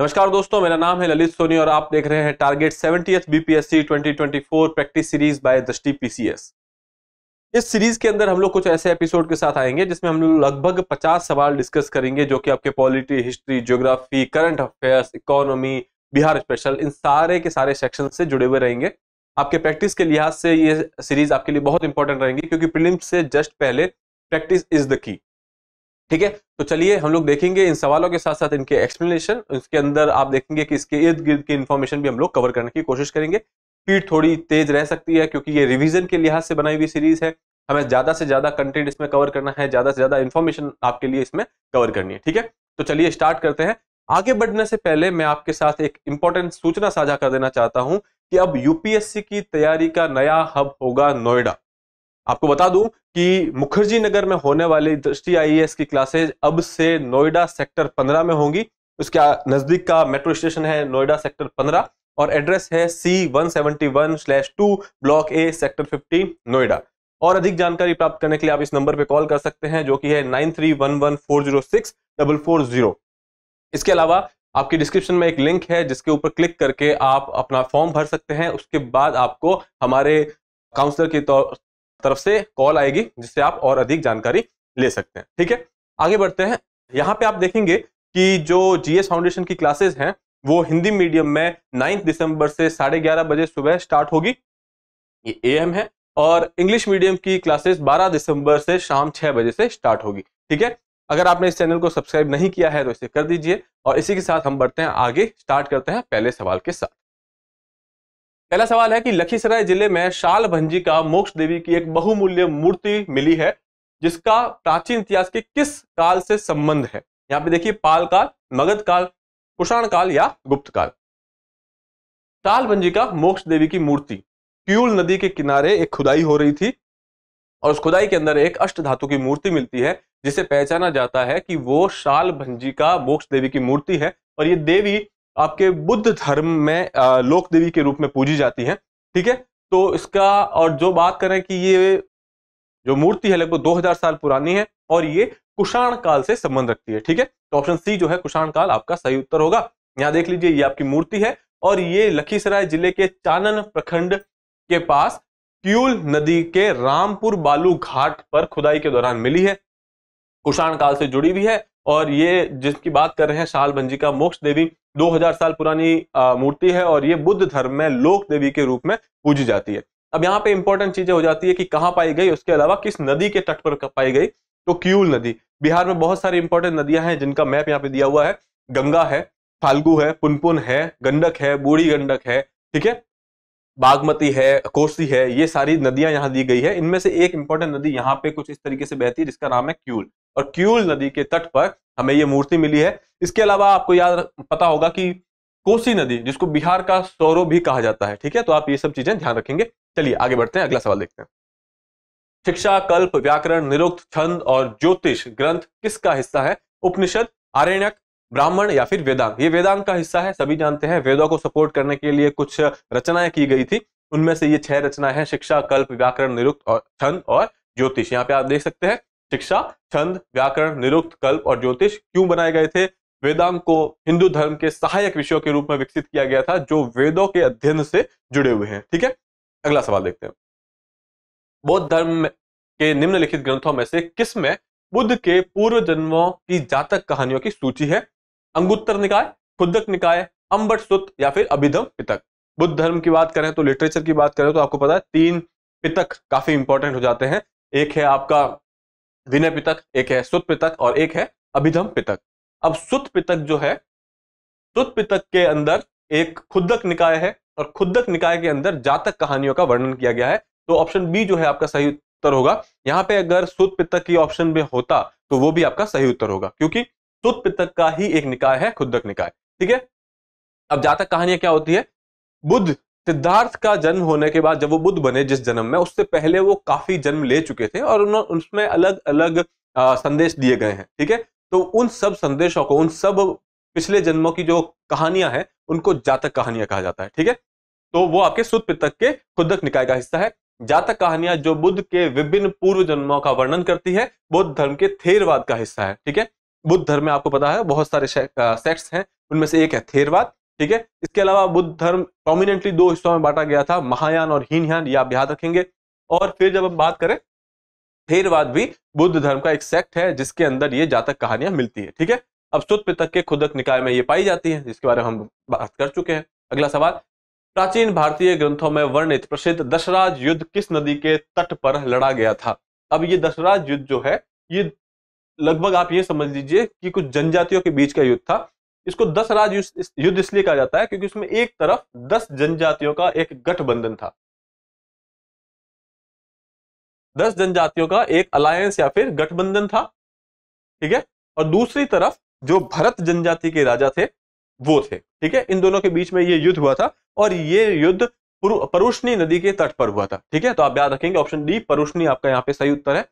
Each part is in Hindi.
नमस्कार दोस्तों, मेरा नाम है ललित सोनी और आप देख रहे हैं target 70th BPSC 2024 practice series by दृष्टि पीसीएस। इस सीरीज के अंदर हम लोग कुछ ऐसे एपिसोड के साथ आएंगे जिसमें हम लोग लगभग 50 सवाल डिस्कस करेंगे जो कि आपके polity, history, geography, current affairs, economy, Bihar special, इन सारे के सारे सेक्शन से जुड़े हुए रहेंगे। आपके प्रैक्टिस के लिहाज से ये सीरीज आपके लिए बहुत इंपॉर्टेंट रहेंगी क्योंकि प्रीलिम्स से जस्ट पहले प्रैक्टिस इज द की। ठीक है, तो चलिए हम लोग देखेंगे इन सवालों के साथ साथ इनके एक्सप्लेनेशन। इसके अंदर आप देखेंगे कि इसके इर्द गिर्द की इंफॉर्मेशन भी हम लोग कवर करने की कोशिश करेंगे। स्पीड थोड़ी तेज रह सकती है क्योंकि ये रिवीजन के लिहाज से बनाई हुई सीरीज है। हमें ज्यादा से ज्यादा कंटेंट इसमें कवर करना है, ज्यादा से ज्यादा इंफॉर्मेशन आपके लिए इसमें कवर करनी है। ठीक है, तो चलिए स्टार्ट करते हैं। आगे बढ़ने से पहले मैं आपके साथ एक इंपॉर्टेंट सूचना साझा कर देना चाहता हूं कि अब यूपीएससी की तैयारी का नया हब होगा नोएडा। आपको बता दूं कि मुखर्जी नगर में होने वाली दृष्टि आईएएस की क्लासेज अब से नोएडा सेक्टर 15 में होंगी। उसके नजदीक का मेट्रो स्टेशन है नोएडा सेक्टर 15 और एड्रेस है C171/2 block A sector 15 Noida. और अधिक जानकारी प्राप्त करने के लिए आप इस नंबर पे कॉल कर सकते हैं जो कि है 9311406440। इसके अलावा आपकी डिस्क्रिप्शन में एक लिंक है जिसके ऊपर क्लिक करके आप अपना फॉर्म भर सकते हैं। उसके बाद आपको हमारे काउंसलर की तरफ से कॉल आएगी जिससे आप और अधिक जानकारी ले सकते हैं। ठीक है, आगे बढ़ते हैं। यहाँ पे आप देखेंगे कि जो जीएस फाउंडेशन की क्लासेस हैं वो हिंदी मीडियम में 9 दिसंबर से 11:30 बजे सुबह स्टार्ट होगी, ये एएम है। और इंग्लिश मीडियम की क्लासेस 12 दिसंबर से शाम 6 बजे से स्टार्ट होगी। ठीक है, अगर आपने इस चैनल को सब्सक्राइब नहीं किया है तो इसे कर दीजिए। और इसी के साथ हम बढ़ते हैं आगे, स्टार्ट करते हैं पहले सवाल के साथ। पहला सवाल है कि लखीसराय जिले में शाल भंजी का मोक्ष देवी की एक बहुमूल्य मूर्ति मिली है जिसका प्राचीन इतिहास के किस काल से संबंध है। यहां पे देखिए, पाल काल, मगध काल, कुषाण काल या गुप्त काल। शाल भंजी का मोक्ष देवी की मूर्ति क्यूल नदी के किनारे एक खुदाई हो रही थी और उस खुदाई के अंदर एक अष्ट धातु की मूर्ति मिलती है जिसे पहचाना जाता है कि वो शाल भंजी का मोक्ष देवी की मूर्ति है। और ये देवी आपके बुद्ध धर्म में लोक देवी के रूप में पूजी जाती है। ठीक है, तो इसका और जो बात करें कि ये जो मूर्ति है लगभग 2000 साल पुरानी है और ये कुषाण काल से संबंध रखती है। ठीक है, तो ऑप्शन सी जो है कुषाण काल आपका सही उत्तर होगा। यहां देख लीजिए, ये आपकी मूर्ति है और ये लखीसराय जिले के चानन प्रखंड के पास क्यूल नदी के रामपुर बालू घाट पर खुदाई के दौरान मिली है, कुषाण काल से जुड़ी हुई है। और ये जिसकी बात कर रहे हैं शाल भंजी का मोक्ष देवी 2000 साल पुरानी मूर्ति है और ये बुद्ध धर्म में लोक देवी के रूप में पूजी जाती है। अब यहाँ पे इंपॉर्टेंट चीजें हो जाती है कि कहाँ पाई गई, उसके अलावा किस नदी के तट पर पाई गई। तो क्यूल नदी, बिहार में बहुत सारी इंपॉर्टेंट नदियां हैं जिनका मैप यहाँ पे दिया हुआ है। गंगा है, फाल्गु है, पुनपुन है, गंडक है, बूढ़ी गंडक है, ठीक है, बागमती है, कोसी है, ये सारी नदियां यहां दी गई है। इनमें से एक इंपॉर्टेंट नदी यहाँ पे कुछ इस तरीके से बहती है जिसका नाम है क्यूल, और क्यूल नदी के तट पर हमें ये मूर्ति मिली है। इसके अलावा आपको याद पता होगा कि कोसी नदी जिसको बिहार का सौरो भी कहा जाता है। ठीक है, तो आप ये सब चीजें ध्यान रखेंगे। चलिए आगे बढ़ते हैं, अगला सवाल देखते हैं। शिक्षा, कल्प, व्याकरण, निरुक्त, छंद और ज्योतिष ग्रंथ किसका हिस्सा है? उपनिषद, आरण्यक, ब्राह्मण या फिर वेदांग। ये वेदांग का हिस्सा है, सभी जानते हैं। वेदों को सपोर्ट करने के लिए कुछ रचनाएं की गई थी, उनमें से ये 6 रचनाएं हैं: शिक्षा, कल्प, व्याकरण, निरुक्त और छंद और ज्योतिष। यहाँ पे आप देख सकते हैं शिक्षा, छंद, व्याकरण, निरुक्त, कल्प और ज्योतिष क्यों बनाए गए थे? वेदांग को हिंदू धर्म के सहायक विषयों के रूप में विकसित किया गया था जो वेदों के अध्ययन से जुड़े हुए हैं। ठीक है, अगला सवाल देखते हैं। बौद्ध धर्म के निम्नलिखित ग्रंथों में से किसमें बुद्ध के पूर्व जन्मों की जातक कहानियों की सूची है? अंगुत्तर निकाय, खुद्दक निकाय, अम्बट सुत्त या फिर अभिधम पिटक। बुद्ध धर्म की बात करें तो, लिटरेचर की बात करें तो आपको पता है 3 पिटक काफी इंपॉर्टेंट हो जाते हैं। एक है आपका विनय पिटक, एक है सुत्त पिटक और एक है अभिधम पिटक। अब सुत्त पिटक जो है, सुत्त पिटक के अंदर एक खुद्दक निकाय है और खुद्दक निकाय के अंदर जातक कहानियों का वर्णन किया गया है। तो ऑप्शन बी जो है आपका सही उत्तर होगा। यहां पे अगर सुत्त पिटक की ऑप्शन में होता तो वो भी आपका सही उत्तर होगा क्योंकि सुत्त पिटक का ही एक निकाय है खुद्दक निकाय। ठीक है, अब जातक कहानियां क्या होती है? बुद्ध सिद्धार्थ का जन्म होने के बाद जब वो बुद्ध बने जिस जन्म में, उससे पहले वो काफी जन्म ले चुके थे और उसमें अलग अलग संदेश दिए गए हैं। ठीक है, तो उन सब संदेशों को, उन सब पिछले जन्मों की जो कहानियां हैं उनको जातक कहानियां कहा जाता है। ठीक है, तो वो आपके सुत्त पिटक के खुद्दक निकाय का हिस्सा है। जातक कहानियां जो बुद्ध के विभिन्न पूर्व जन्मों का वर्णन करती है, बौद्ध धर्म के थेरवाद का हिस्सा है। ठीक है, बुद्ध धर्म में आपको पता है बहुत सारे सेक्ट्स हैं, उनमें से एक है थेरवाद। ठीक है, इसके अलावा बुद्ध धर्म प्रोमिनेंटली दो हिस्सों में बांटा गया था, महायान और हीनयान, ये आप याद रखेंगे। और फिर जब हम बात करें, थेरवाद भी बुद्ध धर्म का एक सेक्ट है जिसके अंदर ये जातक कहानियां मिलती है। ठीक है, अब सुत्त पिटक के खुदक निकाय में ये पाई जाती है, जिसके बारे में हम बात कर चुके हैं। अगला सवाल, प्राचीन भारतीय ग्रंथों में वर्णित प्रसिद्ध दशराज युद्ध किस नदी के तट पर लड़ा गया था? अब ये दशराज युद्ध जो है, ये लगभग आप ये समझ लीजिए कि कुछ जनजातियों के बीच का युद्ध था। इसको दशराज युद्ध इसलिए कहा जाता है क्योंकि उसमें एक तरफ 10 जनजातियों का एक गठबंधन था, 10 जनजातियों का एक अलायंस या फिर गठबंधन था। ठीक है, और दूसरी तरफ जो भरत जनजाति के राजा थे वो थे। ठीक है, इन दोनों के बीच में ये युद्ध हुआ था और ये युद्ध परुष्णी नदी के तट पर हुआ था। ठीक है, तो आप याद रखेंगे ऑप्शन डी परुष्णी आपका यहाँ पे सही उत्तर है।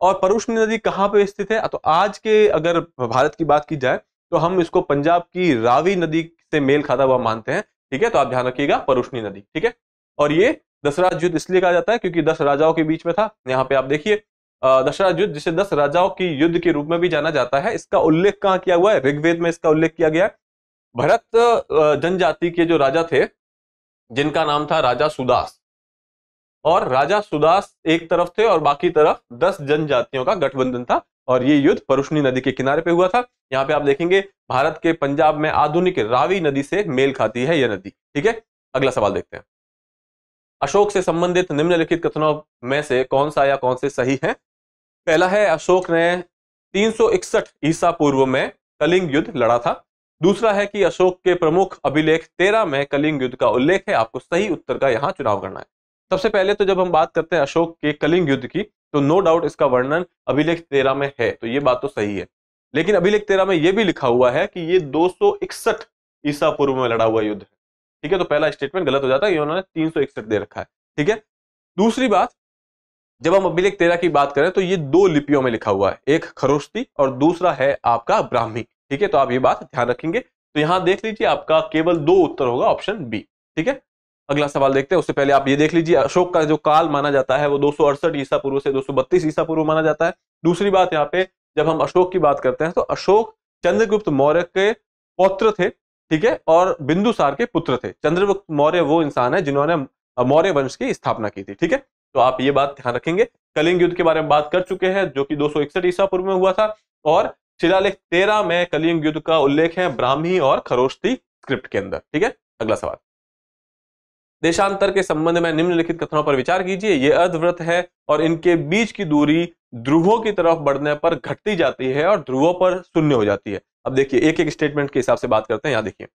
और परुष्णी नदी कहां पे स्थित है? तो आज के अगर भारत की बात की जाए तो हम इसको पंजाब की रावी नदी से मेल खाता हुआ मानते हैं। ठीक है, तो आप ध्यान रखिएगा परुष्णी नदी। ठीक है, और ये दशराज युद्ध इसलिए कहा जाता है क्योंकि 10 राजाओं के बीच में था। यहाँ पे आप देखिए दशराज युद्ध, जिसे 10 राजाओं की युद्ध के रूप में भी जाना जाता है, इसका उल्लेख कहाँ किया हुआ है? ऋग्वेद में इसका उल्लेख किया गया है। भरत जनजाति के जो राजा थे जिनका नाम था राजा सुदास, और राजा सुदास एक तरफ थे और बाकी तरफ 10 जनजातियों का गठबंधन था, और ये युद्ध परुष्णी नदी के किनारे पे हुआ था। यहाँ पे आप देखेंगे भारत के पंजाब में आधुनिक रावी नदी से मेल खाती है यह नदी। ठीक है, अगला सवाल देखते हैं। अशोक से संबंधित निम्नलिखित कथनों में से कौन सा या कौन से सही है? पहला है, अशोक ने 361 ईसा पूर्व में कलिंग युद्ध लड़ा था। दूसरा है कि अशोक के प्रमुख अभिलेख 13 में कलिंग युद्ध का उल्लेख है। आपको सही उत्तर का यहां चुनाव करना है। सबसे पहले तो जब हम बात करते हैं अशोक के कलिंग युद्ध की, तो नो डाउट इसका वर्णन अभिलेख 13 में है, तो ये बात तो सही है। लेकिन अभिलेख 13 में यह भी लिखा हुआ है कि ये 261 ईसा पूर्व में लड़ा हुआ युद्ध है। ठीक है, तो पहला स्टेटमेंट गलत हो जाता है, उन्होंने 361 दे रखा है। ठीक है, दूसरी बात, जब हम अभिलेख 13 की बात करें तो ये 2 लिपियों में लिखा हुआ है, एक खरोष्टी और दूसरा है आपका ब्राह्मी। ठीक है, तो आप ये बात ध्यान रखेंगे। तो यहां देख लीजिए आपका केवल 2 उत्तर होगा, ऑप्शन बी। ठीक है, अगला सवाल देखते हैं। उससे पहले आप ये देख लीजिए अशोक का जो काल माना जाता है वो 268 ईसा पूर्व से 232 ईसा पूर्व माना जाता है। दूसरी बात, यहाँ पे जब हम अशोक की बात करते हैं तो अशोक चंद्रगुप्त मौर्य के पौत्र थे। ठीक है, और बिंदुसार के पुत्र थे। चंद्रगुप्त मौर्य वो इंसान है जिन्होंने मौर्य वंश की स्थापना की थी। ठीक है, तो आप ये बात ध्यान रखेंगे। कलिंग युद्ध के बारे में बात कर चुके हैं जो कि 261 ईसा पूर्व में हुआ था, और शिलालेख 13 में कलिंग युद्ध का उल्लेख है ब्राह्मी और खरोष्टी स्क्रिप्ट के अंदर। ठीक है, अगला सवाल, देशांतर के संबंध में निम्नलिखित कथनों पर विचार कीजिए। ये अर्धवृत्त है और इनके बीच की दूरी ध्रुवों की तरफ बढ़ने पर घटती जाती है और ध्रुवों पर शून्य हो जाती है। अब देखिए एक एक स्टेटमेंट के हिसाब से बात करते हैं। यहाँ देखिए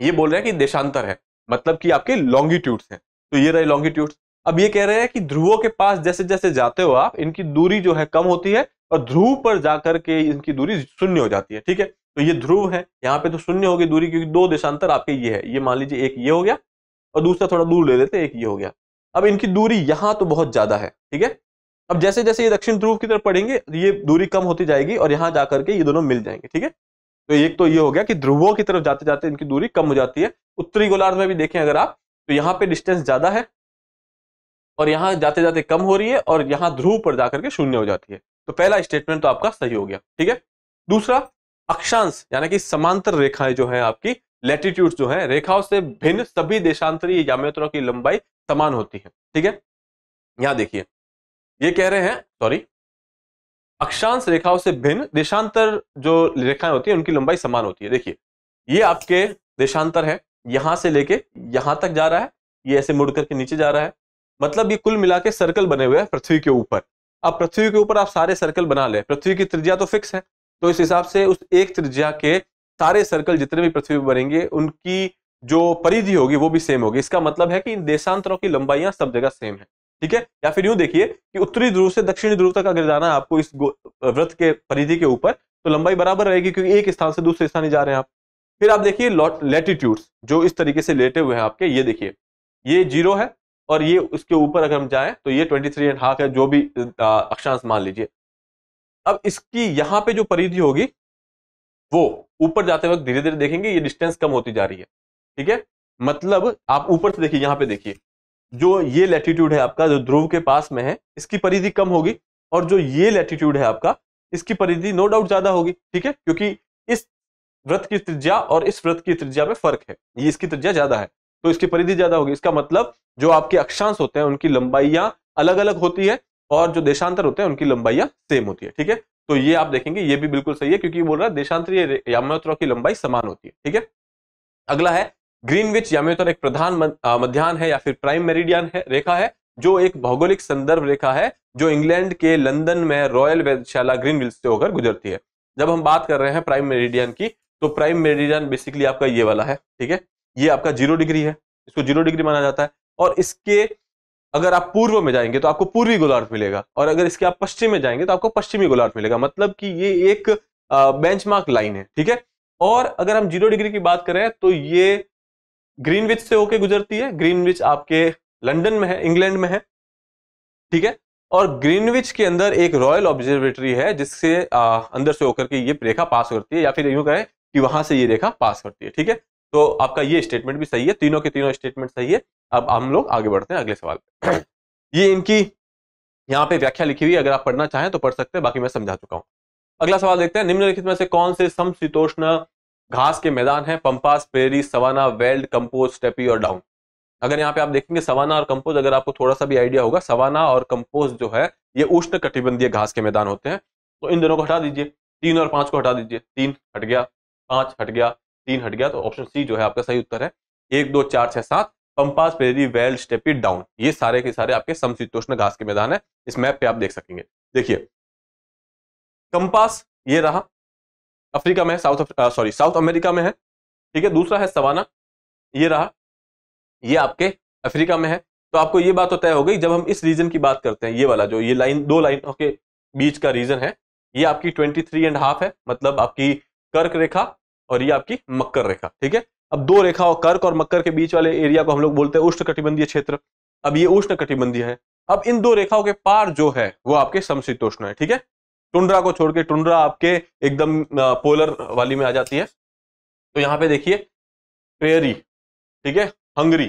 ये बोल रहे हैं कि देशांतर है, मतलब कि आपके लॉन्गिट्यूड्स हैं, तो ये रहे लॉन्गिट्यूड्स। अब ये कह रहे हैं कि ध्रुवों के पास जैसे जैसे जाते हो आप, इनकी दूरी जो है कम होती है और ध्रुव पर जाकर के इनकी दूरी शून्य हो जाती है। ठीक है, तो ये ध्रुव है, यहाँ पे तो शून्य होगी दूरी, क्योंकि 2 देशांतर आपके ये है। ये मान लीजिए एक ये हो गया और दूसरा थोड़ा दूर ले लेते, एक ये हो गया। अब इनकी दूरी यहां तो बहुत ज्यादा है। ठीक है, अब जैसे जैसे ये दक्षिण ध्रुव की तरफ पढ़ेंगे ये दूरी कम होती जाएगी और यहां जाकर के ये दोनों मिल जाएंगे। ठीक है, तो एक तो ये हो गया कि ध्रुवों की तरफ जाते जाते इनकी दूरी कम हो जाती है। उत्तरी गोलार्ध में भी देखें अगर आप, तो यहाँ पे डिस्टेंस ज्यादा है और यहां जाते जाते कम हो रही है और यहां ध्रुव पर जाकर के शून्य हो जाती है। तो पहला स्टेटमेंट तो आपका सही हो गया। ठीक है, दूसरा, अक्षांश यानी कि समांतर रेखाएं जो है आपकी लैटिट्यूड जो है, रेखाओं से भिन्न सभी देशांतरी यामेत्रों की लंबाई समान होती है। ठीक है, यहां देखिए ये कह रहे हैं, सॉरी, अक्षांश रेखाओं से भिन्न देशांतर जो रेखाएं होती है उनकी लंबाई समान होती है। देखिए ये आपके देशांतर है, यहां से लेके यहां तक जा रहा है, ये ऐसे मुड़ करके नीचे जा रहा है, मतलब ये कुल मिला के सर्कल बने हुए हैं पृथ्वी के ऊपर। अब पृथ्वी के ऊपर आप सारे सर्कल बना ले, पृथ्वी की त्रिज्या तो फिक्स है, तो इस हिसाब से उस एक त्रिज्या के सारे सर्कल जितने भी पृथ्वी पर बनेंगे उनकी जो परिधि होगी वो भी सेम होगी। इसका मतलब है कि इन देशांतरों की लंबाइयां सब जगह सेम है। ठीक है, या फिर यूं देखिए कि उत्तरी ध्रुव से दक्षिणी ध्रुव तक अगर जाना है आपको इस वृत्त के परिधि के ऊपर, तो लंबाई बराबर रहेगी क्योंकि एक स्थान से दूसरे स्थान ही जा रहे हैं आप। फिर आप देखिए लैटिट्यूड्स जो इस तरीके से लेटे हुए हैं आपके, ये देखिए ये 0 है और ये उसके ऊपर अगर हम जाएं तो ये 23.5 है, जो भी अक्षांश मान लीजिए। अब इसकी यहां पे जो परिधि होगी वो ऊपर जाते वक्त धीरे धीरे देखेंगे ये डिस्टेंस कम होती जा रही है। ठीक है, मतलब आप ऊपर से देखिए, यहां पे देखिए जो ये लैटिट्यूड है आपका जो ध्रुव के पास में है इसकी परिधि कम होगी, और जो ये लैटिट्यूड है आपका इसकी परिधि नो डाउट ज्यादा होगी। ठीक है, क्योंकि इस वृत्त की त्रिज्या और इस वृत्त की त्रिज्या में फर्क है, ये इसकी त्रिज्या ज्यादा है तो इसकी परिधि ज्यादा होगी। इसका मतलब जो आपके अक्षांश होते हैं उनकी लंबाइयां अलग अलग होती है और जो देशांतर होते हैं उनकी लंबाइयां सेम होती है। ठीक है, तो ये आप देखेंगे ये भी बिल्कुल सही है क्योंकि बोल रहा है देशांतरीय याम्योत्तरों की लंबाई समान होती है। ठीक है, अगला है ग्रीनविच याम्योत्तर एक प्रधान मध्याह्न है या फिर प्राइम मेरिडियन है रेखा है जो एक भौगोलिक संदर्भ रेखा है जो इंग्लैंड के लंदन में रॉयल वेधशाला ग्रीनविच से होकर गुजरती है। जब हम बात कर रहे हैं प्राइम मेरिडियन की तो प्राइम मेरिडियन बेसिकली आपका ये वाला है। ठीक है, ये आपका 0 डिग्री है, इसको 0 डिग्री माना जाता है और इसके अगर आप पूर्व में जाएंगे तो आपको पूर्वी गोलार्ध मिलेगा और अगर इसके आप पश्चिम में जाएंगे तो आपको पश्चिमी गोलार्ध मिलेगा। मतलब कि ये एक बेंचमार्क लाइन है। ठीक है, और अगर हम 0 डिग्री की बात करें तो ये ग्रीनविच से होकर गुजरती है। ग्रीनविच आपके लंदन में है, इंग्लैंड में है। ठीक है, और ग्रीनविच के अंदर एक रॉयल ऑब्जर्वेटरी है जिससे अंदर से होकर के ये रेखा पास करती है या फिर यूं कहें कि वहां से ये रेखा पास करती है। ठीक है, तो आपका ये स्टेटमेंट भी सही है, तीनों के तीनों स्टेटमेंट सही है। अब हम लोग आगे बढ़ते हैं अगले सवाल पे। ये इनकी यहाँ पे व्याख्या लिखी हुई है, अगर आप पढ़ना चाहें तो पढ़ सकते हैं, बाकी मैं समझा चुका हूं। अगला सवाल देखते हैं, निम्नलिखित में से कौन से समशीतोष्ण घास के मैदान है? Pampas, prairie, savanna, veld, campos, steppe और डाउन। अगर यहाँ पे आप देखेंगे सवाना और कंपोज, अगर आपको थोड़ा सा भी आइडिया होगा, सवाना और कंपोज जो है ये उष्ण कटिबंधीय घास के मैदान होते हैं। तो इन दोनों को हटा दीजिए, 3 और 5 को हटा दीजिए, 3 हट गया, 5 हट गया, 3 हट गया, तो ऑप्शन सी जो है आपका सही उत्तर है। 1 2 4 6 7 pampas, prairie, weld, steppe, down, ये सारे के सारे आपके समशीतोष्ण घास के मैदान है। इस मैप पे आप देख सकेंगे। देखिए कंपास ये रहा, अफ्रीका में है, साउथ अमेरिका में है। ठीक है, दूसरा है सवाना, ये रहा, ये आपके अफ्रीका में है। तो आपको ये बात तो तय हो गई, जब हम इस रीजन की बात करते हैं, ये वाला जो ये लाइन, 2 लाइनों के बीच का रीजन है, ये आपकी 23.5 है, मतलब आपकी कर्क रेखा और ये आपकी मकर रेखा। ठीक है, अब 2 रेखाओं कर्क और मकर के बीच वाले एरिया को हम लोग बोलते हैं उष्ण कटिबंधीय क्षेत्र। अब ये उष्ण कटिबंधीय है। अब इन 2 रेखाओं के पार जो है वो आपके समशीतोष्ण है। ठीक है, टुंड्रा को छोड़ के, टुंड्रा आपके एकदम पोलर वाली में आ जाती है। तो यहां पे देखिए प्रेरी, ठीक है, हंगरी,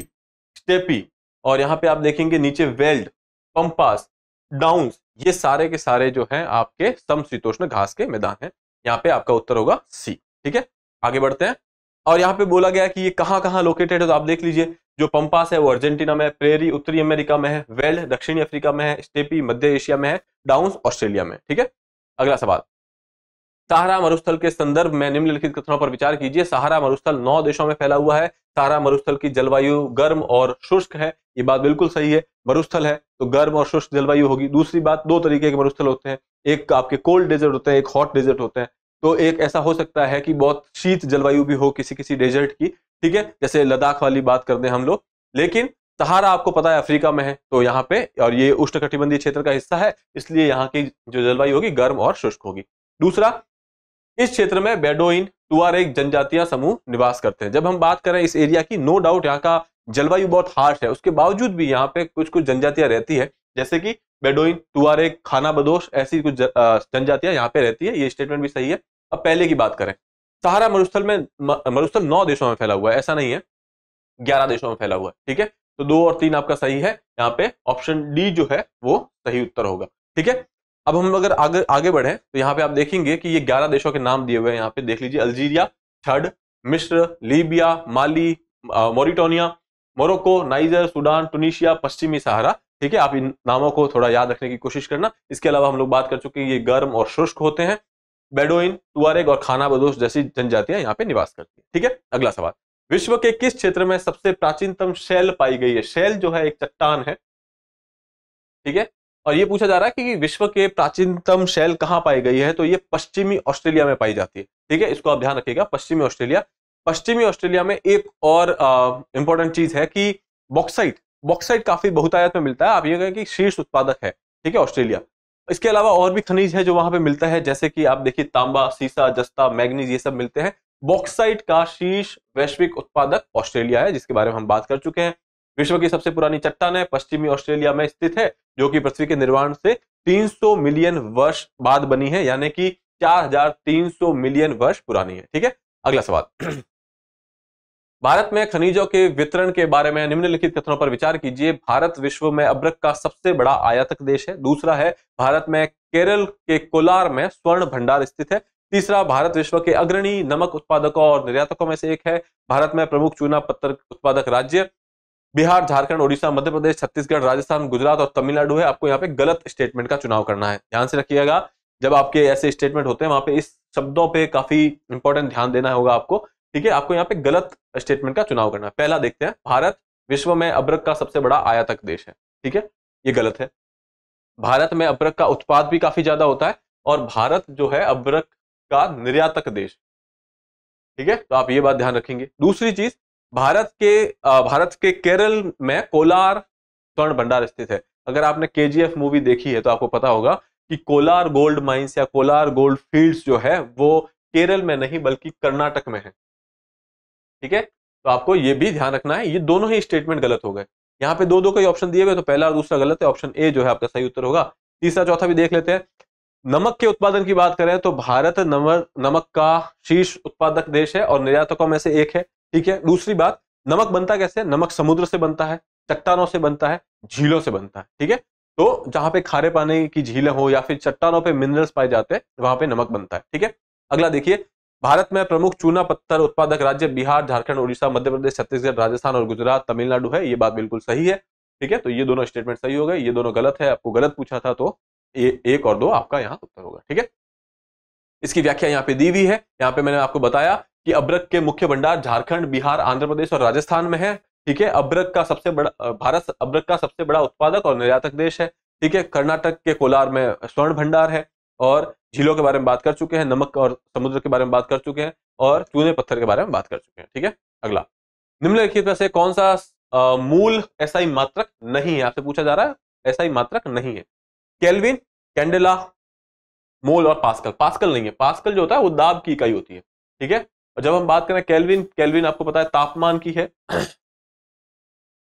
स्टेपी, और यहां पे आप देखेंगे नीचे वेल्ड, पंपास, डाउन्स, ये सारे के सारे जो हैं आपके समशीतोष्ण घास के मैदान हैं। यहाँ पे आपका उत्तर होगा सी। ठीक है, आगे बढ़ते हैं। और यहाँ पे बोला गया कि ये कहां कहां लोकेटेड है, तो आप देख लीजिए, जो पंपास है वो अर्जेंटीना में है, प्रेरी उत्तरी अमेरिका में है, वेल्ड दक्षिणी अफ्रीका में है, स्टेपी मध्य एशिया में है, डाउन्स ऑस्ट्रेलिया में। ठीक है, अगला सवाल, सहारा मरुस्थल के संदर्भ में निम्नलिखित कथनों पर विचार कीजिए। सहारा मरुस्थल 9 देशों में फैला हुआ है। सहारा मरुस्थल की जलवायु गर्म और शुष्क है, ये बात बिल्कुल सही है। मरुस्थल है तो गर्म और शुष्क जलवायु होगी। दूसरी बात, 2 तरीके के मरुस्थल होते हैं, एक आपके कोल्ड डेजर्ट होते हैं, एक हॉट डेजर्ट होते हैं। तो एक ऐसा हो सकता है कि बहुत शीत जलवायु भी हो किसी किसी डेजर्ट की, ठीक है, जैसे लद्दाख वाली बात कर दें हम लोग। लेकिन सहारा आपको पता है अफ्रीका में है, तो यहाँ पे, और ये उष्णकटिबंधीय क्षेत्र का हिस्सा है, इसलिए यहाँ की जो जलवायु होगी गर्म और शुष्क होगी। दूसरा, इस क्षेत्र में बेडोइन तुआरेग जनजातियां समूह निवास करते हैं। जब हम बात करें इस एरिया की, नो डाउट यहाँ का जलवायु बहुत हार्श है, उसके बावजूद भी यहाँ पे कुछ कुछ जनजातियां रहती है, जैसे कि बेडोइन, तुआरेग, खाना बदोश, ऐसी कुछ जनजातियां यहाँ पे रहती है। ये स्टेटमेंट भी सही है। अब पहले की बात करें, सहारा मरुस्थल 9 देशों में फैला हुआ है, ऐसा नहीं है, 11 देशों में फैला हुआ है। ठीक है, तो 2 और 3 आपका सही है। यहाँ पे ऑप्शन डी जो है वो सही उत्तर होगा। ठीक है, अब हम अगर आगे बढ़े तो यहाँ पे आप देखेंगे कि ये 11 देशों के नाम दिए हुए हैं। यहाँ पे देख लीजिए, अल्जीरिया, छड़, मिस्र, Libya, Mali, Mauritania, Morocco, Niger, Sudan, Tunisia, पश्चिमी सहारा। ठीक है, आप इन नामों को थोड़ा याद रखने की कोशिश करना। इसके अलावा हम लोग बात कर चुके हैं, ये गर्म और शुष्क होते हैं। बेडोइन, तुआरेग और खाना बदोश जैसी जनजातियां यहाँ पे निवास करती है। ठीक है, अगला सवाल, विश्व के किस क्षेत्र में सबसे प्राचीनतम शैल पाई गई है? शैल जो है एक चट्टान है। ठीक है, और ये पूछा जा रहा है कि विश्व के प्राचीनतम शैल कहां पाई गई है, तो ये पश्चिमी ऑस्ट्रेलिया में पाई जाती है। ठीक है, इसको आप ध्यान रखिएगा, पश्चिमी ऑस्ट्रेलिया। पश्चिमी ऑस्ट्रेलिया में एक और इंपॉर्टेंट चीज है कि बॉक्साइट काफी बहुतायत में मिलता है। आप ये कहें कि शीर्ष उत्पादक है, ठीक है, ऑस्ट्रेलिया। इसके अलावा और भी खनिज है जो वहां पे मिलता है, जैसे कि आप देखिए तांबा, सीसा, जस्ता, मैग्नीज, ये सब मिलते हैं। बॉक्साइट का शीर्ष वैश्विक उत्पादक ऑस्ट्रेलिया है, जिसके बारे में हम बात कर चुके हैं। विश्व की सबसे पुरानी चट्टान है, पश्चिमी ऑस्ट्रेलिया में स्थित है, जो कि पृथ्वी के निर्माण से 300 मिलियन वर्ष बाद बनी है, यानी कि 4300 मिलियन वर्ष पुरानी है। ठीक है, अगला सवाल, भारत में खनिजों के वितरण के बारे में निम्नलिखित कथनों पर विचार कीजिए। भारत विश्व में अभ्रक का सबसे बड़ा आयातक देश है। दूसरा है, भारत में केरल के कोलार में स्वर्ण भंडार स्थित है। तीसरा, भारत विश्व के अग्रणी नमक उत्पादकों और निर्यातकों में से एक है। भारत में प्रमुख चूना पत्थर उत्पादक राज्य बिहार, झारखंड, ओडिशा, मध्य प्रदेश, छत्तीसगढ़, राजस्थान, गुजरात और तमिलनाडु है। आपको यहाँ पे गलत स्टेटमेंट का चुनाव करना है। ध्यान से रखिएगा, जब आपके ऐसे स्टेटमेंट होते हैं वहां पे इस शब्दों पे काफी इंपॉर्टेंट ध्यान देना होगा आपको। ठीक है, आपको यहाँ पे गलत स्टेटमेंट का चुनाव करना है। पहला देखते हैं, भारत विश्व में अब्रक का सबसे बड़ा आयातक देश है। ठीक है, ये गलत है। भारत में अब्रक का उत्पाद भी काफी ज्यादा होता है और भारत जो है अब्रक का निर्यातक देश। ठीक है, तो आप ये बात ध्यान रखेंगे। दूसरी चीज, भारत के केरल में कोलार स्वर्ण भंडार स्थित है। अगर आपने केजीएफ मूवी देखी है तो आपको पता होगा कि कोलार गोल्ड माइंस या कोलार गोल्ड फील्ड्स जो है वो केरल में नहीं बल्कि कर्नाटक में है। ठीक है, तो आपको ये भी ध्यान रखना है। ये दोनों ही स्टेटमेंट गलत हो गए। यहाँ पे दो दो का ऑप्शन दिए हुए, तो पहला और दूसरा गलत है। ऑप्शन ए जो है आपका सही उत्तर होगा। तीसरा चौथा भी देख लेते हैं। नमक के उत्पादन की बात करें तो भारत नमक का शीर्ष उत्पादक देश है और निर्यातकों में से एक है। ठीक है, दूसरी बात, नमक बनता कैसे? नमक समुद्र से बनता है, चट्टानों से बनता है, झीलों से बनता है। ठीक है, तो जहां पे खारे पानी की झीलें हो या फिर चट्टानों पे मिनरल्स पाए जाते हैं वहां पे नमक बनता है। ठीक है, अगला देखिए, भारत में प्रमुख चूना पत्थर उत्पादक राज्य बिहार, झारखंड, ओडिशा, मध्य प्रदेश, छत्तीसगढ़, राजस्थान और गुजरात, तमिलनाडु है। ये बात बिल्कुल सही है। ठीक है, तो ये दोनों स्टेटमेंट सही हो गए, ये दोनों गलत है। आपको गलत पूछा था तो एक और दो आपका यहाँ उत्तर होगा। ठीक है, इसकी व्याख्या यहाँ पे दी हुई है। यहाँ पे मैंने आपको बताया कि अब्रक के मुख्य भंडार झारखंड, बिहार, आंध्र प्रदेश और राजस्थान में है। ठीक है, भारत अब्रक का सबसे बड़ा उत्पादक और निर्यातक देश है। ठीक है, कर्नाटक के कोलार में स्वर्ण भंडार है और झीलों के बारे में बात कर चुके हैं, नमक और समुद्र के बारे में बात कर चुके हैं और चूने पत्थर के बारे में बात कर चुके हैं। ठीक है, अगला, निम्नलिखित में से कौन सा मूल एसआई मात्रक नहीं है? आपसे पूछा जा रहा है, एसआई मात्रक नहीं है। केल्विन, कैंडेला, मोल और पास्कल। पास्कल नहीं है, पास्कल जो होता है वो दाब की इकाई होती है। ठीक है, और जब हम बात करें केल्विन, केल्विन आपको पता है तापमान की है।